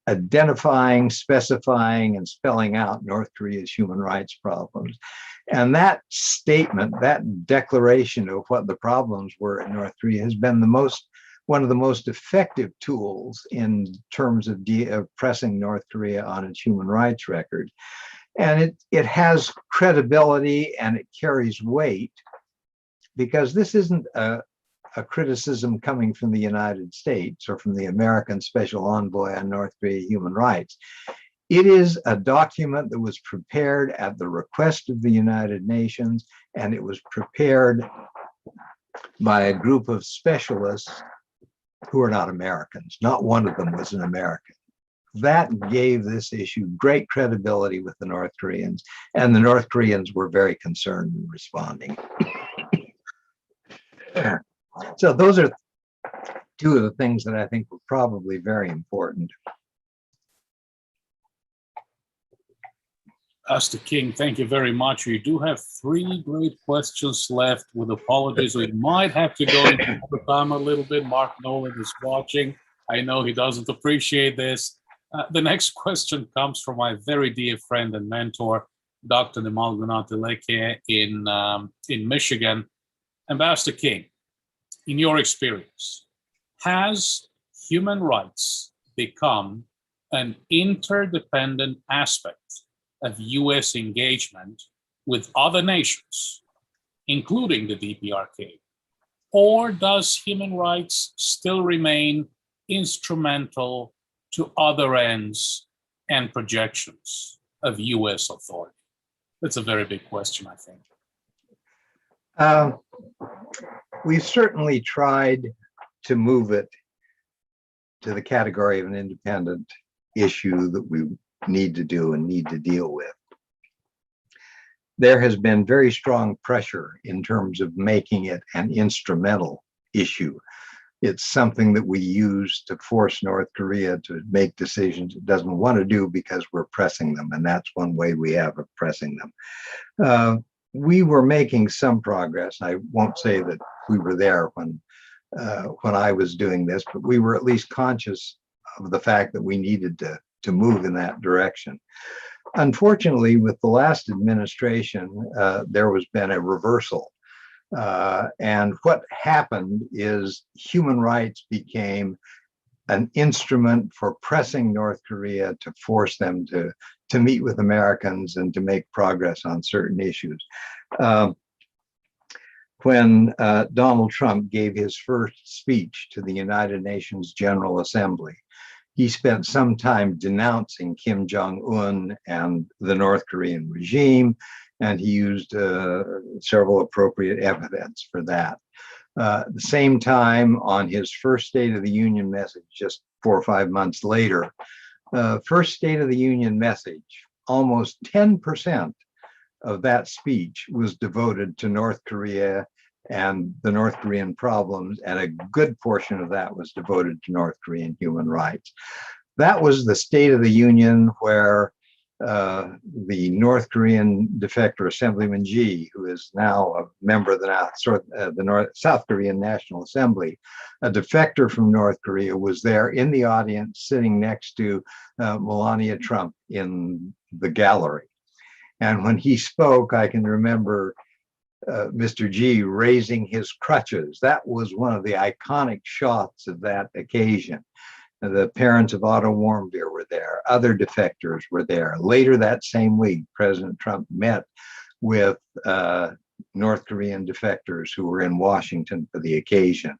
identifying, specifying, and spelling out North Korea's human rights problems. And that statement, that declaration of what the problems were in North Korea has been one of the most effective tools in terms of pressing North Korea on its human rights record. And it has credibility and it carries weight, because this isn't a criticism coming from the United States or from the American Special Envoy on North Korea human rights. It is a document that was prepared at the request of the United Nations, and it was prepared by a group of specialists who are not Americans. Not one of them was an American. That gave this issue great credibility with the North Koreans, and the North Koreans were very concerned in responding. So those are two of the things that I think were probably very important. Pastor King, thank you very much. We do have 3 great questions left. With apologies, we might have to go into overtime a little bit. Mark Nolan is watching. I know he doesn't appreciate this. The next question comes from my very dear friend and mentor, Dr. Nimal Gunateleke in Michigan. Ambassador King, in your experience, has human rights become an interdependent aspect of U.S. engagement with other nations, including the DPRK? Or does human rights still remain instrumental to other ends and projections of U.S. authority? That's a very big question, I think. We've certainly tried to move it to the category of an independent issue that we need to do and need to deal with. There has been very strong pressure in terms of making it an instrumental issue. It's something that we use to force North Korea to make decisions it doesn't want to do because we're pressing them, and that's one way we have of pressing them. We were making some progress. I won't say that we were there when I was doing this, but we were at least conscious of the fact that we needed to move in that direction. Unfortunately, with the last administration, there was been a reversal. And what happened is human rights became an instrument for pressing North Korea to force them to meet with Americans and to make progress on certain issues. When Donald Trump gave his first speech to the United Nations General Assembly, he spent some time denouncing Kim Jong-un and the North Korean regime, and he used several appropriate epithets for that. At the same time, on his first State of the Union message, just 4 or 5 months later, first State of the Union message, almost 10% of that speech was devoted to North Korea and the North Korean problems, and a good portion of that was devoted to North Korean human rights. That was the State of the Union where the North Korean defector Assemblyman Ji, who is now a member of the South Korean National Assembly, a defector from North Korea, was there in the audience, sitting next to Melania Trump in the gallery. And when he spoke, I can remember Mr. G raising his crutches. That was one of the iconic shots of that occasion. The parents of Otto Warmbier were there. Other defectors were there. Later that same week, President Trump met with North Korean defectors who were in Washington for the occasion.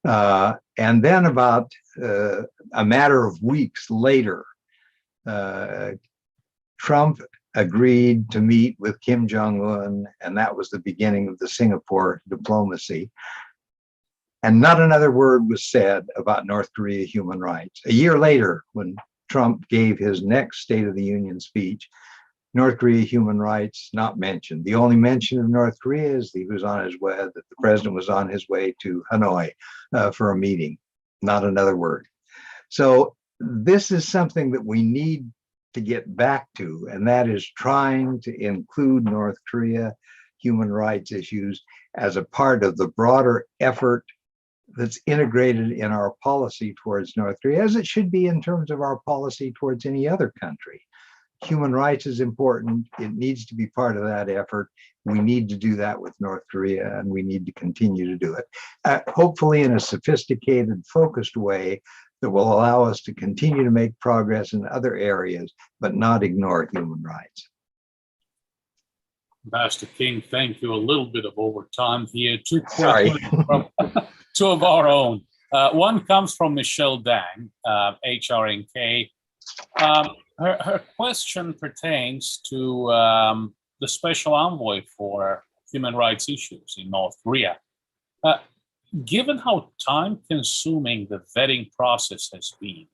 And then about a matter of weeks later, Trump agreed to meet with Kim Jong-un, and that was the beginning of the Singapore diplomacy. And not another word was said about North Korea human rights. A year later, when Trump gave his next State of the Union speech, North Korea human rights not mentioned. The only mention of North Korea is he was on his way, that the president was on his way to Hanoi for a meeting. Not another word. So this is something that we need to get back to, and that is trying to include North Korea human rights issues as a part of the broader effort that's integrated in our policy towards North Korea, as it should be in terms of our policy towards any other country. Human rights is important. It needs to be part of that effort. We need to do that with North Korea, and we need to continue to do it, hopefully in a sophisticated, focused way that will allow us to continue to make progress in other areas, but not ignore human rights. Ambassador King, thank you. A little bit of overtime here. Sorry. Two of our own. One comes from Michelle Dang, HRNK. Her question pertains to the special envoy for human rights issues in North Korea. Given how time-consuming the vetting process has been,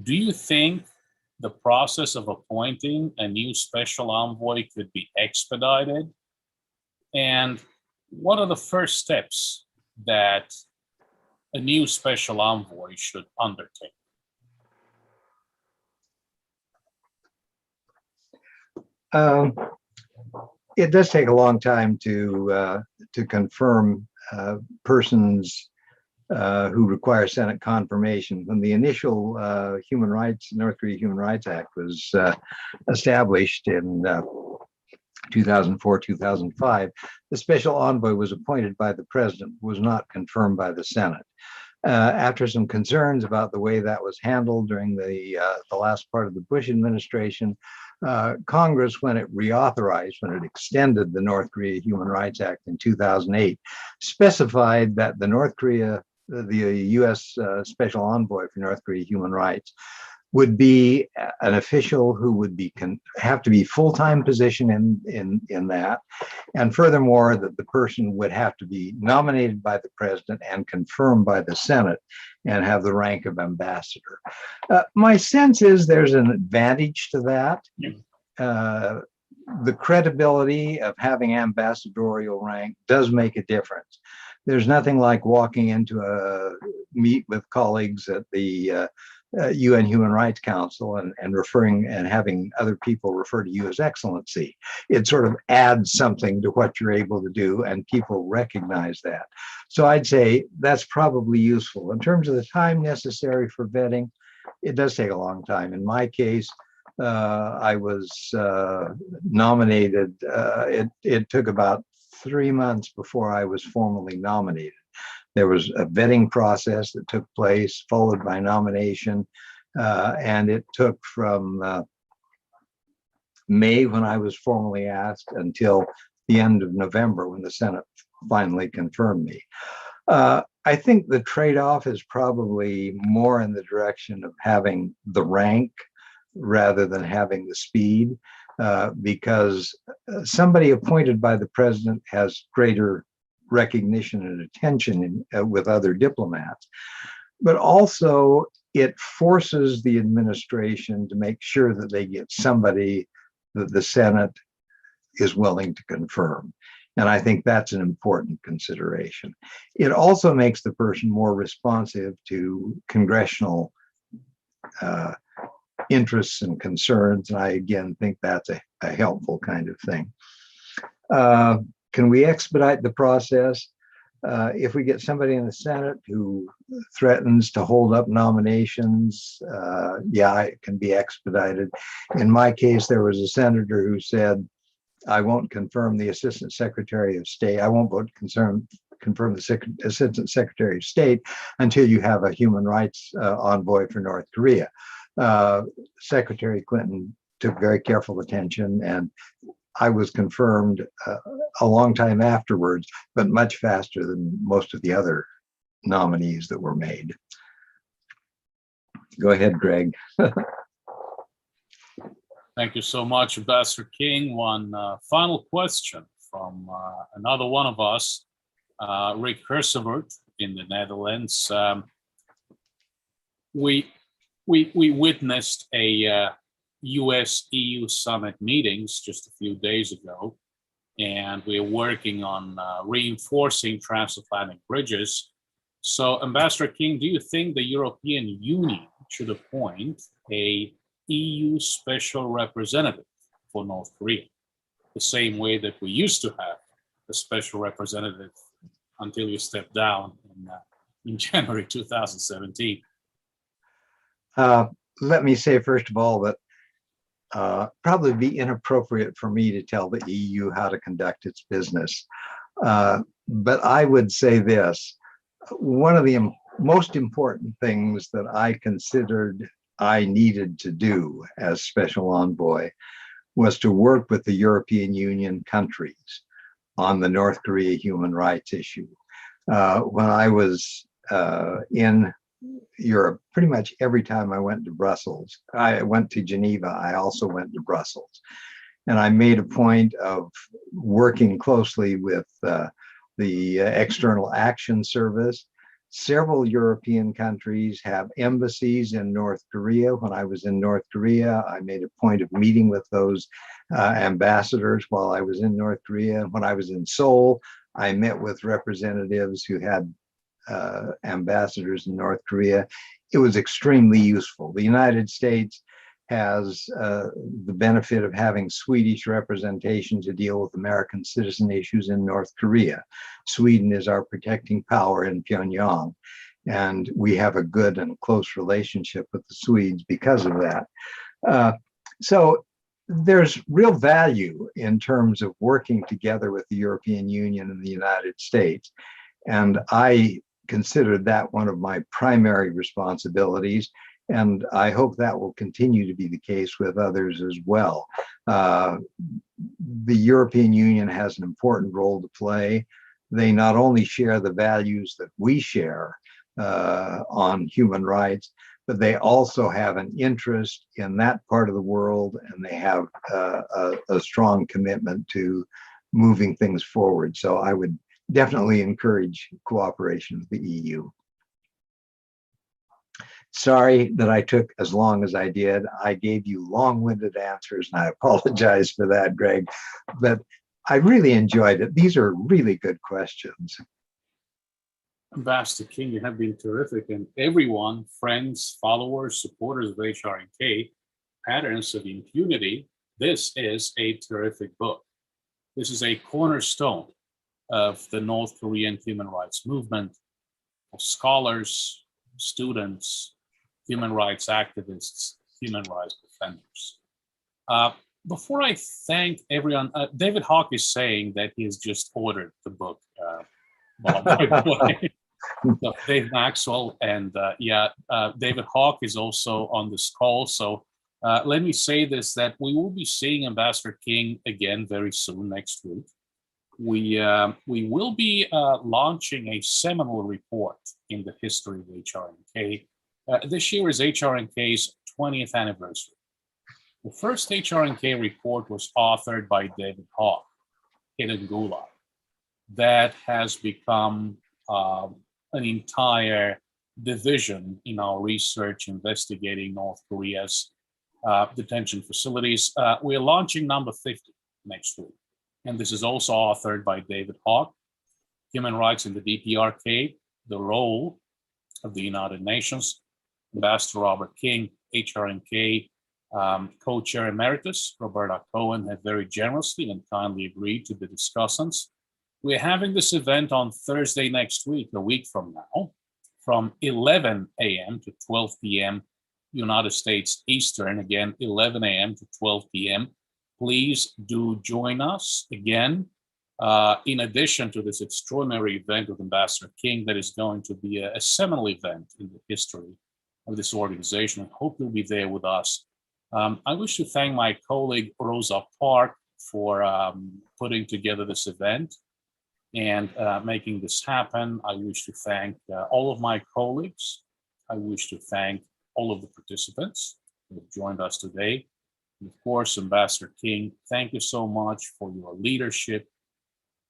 do you think the process of appointing a new special envoy could be expedited? And what are the first steps that a new special envoy should undertake? It does take a long time to confirm persons who require Senate confirmation. When the initial North Korea Human Rights Act was established in 2004, 2005, the special envoy was appointed by the president, was not confirmed by the Senate. After some concerns about the way that was handled during the last part of the Bush administration, Congress, when it reauthorized, when it extended the North Korea Human Rights Act in 2008, specified that the U.S. Special Envoy for North Korea Human Rights would be an official who would have to be full-time position in that, and furthermore that the person would have to be nominated by the president and confirmed by the Senate and have the rank of ambassador. My sense is there's an advantage to that. The credibility of having ambassadorial rank does make a difference. There's nothing like walking into a meet with colleagues at the UN Human Rights Council and having other people refer to you as Excellency. It sort of adds something to what you're able to do, and people recognize that. So I'd say that's probably useful. In terms of the time necessary for vetting, it does take a long time. In my case, I was nominated. It took about 3 months before I was formally nominated. There was a vetting process that took place, followed by nomination, and it took from May, when I was formally asked, until the end of November, when the Senate finally confirmed me. I think the trade-off is probably more in the direction of having the rank rather than having the speed, because somebody appointed by the president has greater recognition and attention with other diplomats, but also it forces the administration to make sure that they get somebody that the Senate is willing to confirm. And I think that's an important consideration. It also makes the person more responsive to congressional interests and concerns. And I, again, think that's a helpful kind of thing. Can we expedite the process? If we get somebody in the Senate who threatens to hold up nominations, yeah, it can be expedited. In my case, there was a senator who said, I won't confirm the Assistant Secretary of State. I won't vote confirm the Assistant Secretary of State until you have a human rights envoy for North Korea. Secretary Clinton took very careful attention, and I was confirmed a long time afterwards, but much faster than most of the other nominees that were made. Go ahead, Greg. Thank you so much, Ambassador King. One final question from another one of us, Rick Hersevert in the Netherlands. We witnessed a US-EU summit meetings just a few days ago, and we're working on reinforcing transatlantic bridges. So, Ambassador King, do you think the European Union should appoint a EU special representative for North Korea, the same way that we used to have a special representative until you stepped down in January 2017? Let me say, first of all, that probably be inappropriate for me to tell the EU how to conduct its business. But I would say this, one of the most important things that I considered I needed to do as special envoy was to work with the European Union countries on the North Korea human rights issue. When I was in Europe, pretty much every time I went to Brussels, I went to Geneva, I also went to Brussels. And I made a point of working closely with the External Action Service. Several European countries have embassies in North Korea. When I was in North Korea, I made a point of meeting with those ambassadors while I was in North Korea. When I was in Seoul, I met with representatives who had ambassadors in North Korea. It was extremely useful. The United States has the benefit of having Swedish representation to deal with American citizen issues in North Korea. Sweden is our protecting power in Pyongyang, and we have a good and close relationship with the Swedes because of that. So there's real value in terms of working together with the European Union and the United States. And I considered that one of my primary responsibilities. And I hope that will continue to be the case with others as well. The European Union has an important role to play. They not only share the values that we share on human rights, but they also have an interest in that part of the world, and they have a strong commitment to moving things forward. So I would definitely encourage cooperation with the EU. Sorry that I took as long as I did. I gave you long-winded answers, and I apologize for that, Greg, but I really enjoyed it. These are really good questions. Ambassador King, you have been terrific, and everyone, friends, followers, supporters of HRNK, Patterns of Impunity, this is a terrific book. This is a cornerstone of the North Korean human rights movement, of scholars, students, human rights activists, human rights defenders. Before I thank everyone, David Hawk is saying that he has just ordered the book. So Dave Maxwell and David Hawk is also on this call. So let me say this, that we will be seeing Ambassador King again very soon next week. We will be launching a seminal report in the history of HRNK. This year is HRNK's 20th anniversary. The first HRNK report was authored by David Hawk, Hidden Gulag. That has become an entire division in our research investigating North Korea's detention facilities. We're launching number 50 next week. And this is also authored by David Hawk, Human Rights in the DPRK, the Role of the United Nations, Ambassador Robert King, HRNK, Co-chair emeritus Roberta Cohen have very generously and kindly agreed to the discussants. We're having this event on Thursday next week, a week from now, from 11 a.m. to 12 p.m. United States Eastern, again, 11 a.m. to 12 p.m. Please do join us again. In addition to this extraordinary event with Ambassador King, that is going to be a seminal event in the history of this organization. I hope you'll be there with us. I wish to thank my colleague Rosa Park for putting together this event and making this happen. I wish to thank all of my colleagues. I wish to thank all of the participants who have joined us today. And of course, Ambassador King, thank you so much for your leadership.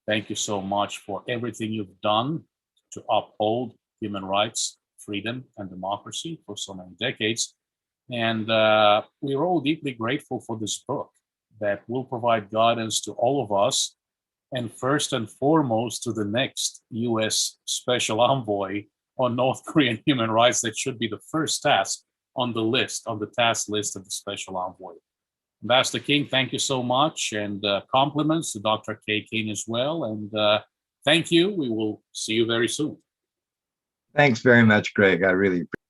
Thank you so much for everything you've done to uphold human rights, freedom, and democracy for so many decades. And we're all deeply grateful for this book that will provide guidance to all of us, and first and foremost to the next US Special Envoy on North Korean human rights. That should be the first task on the list, on the task list of the Special Envoy. Ambassador King, thank you so much, and compliments to Dr. K. King as well. And thank you. We will see you very soon. Thanks very much, Greg. I really appreciate it.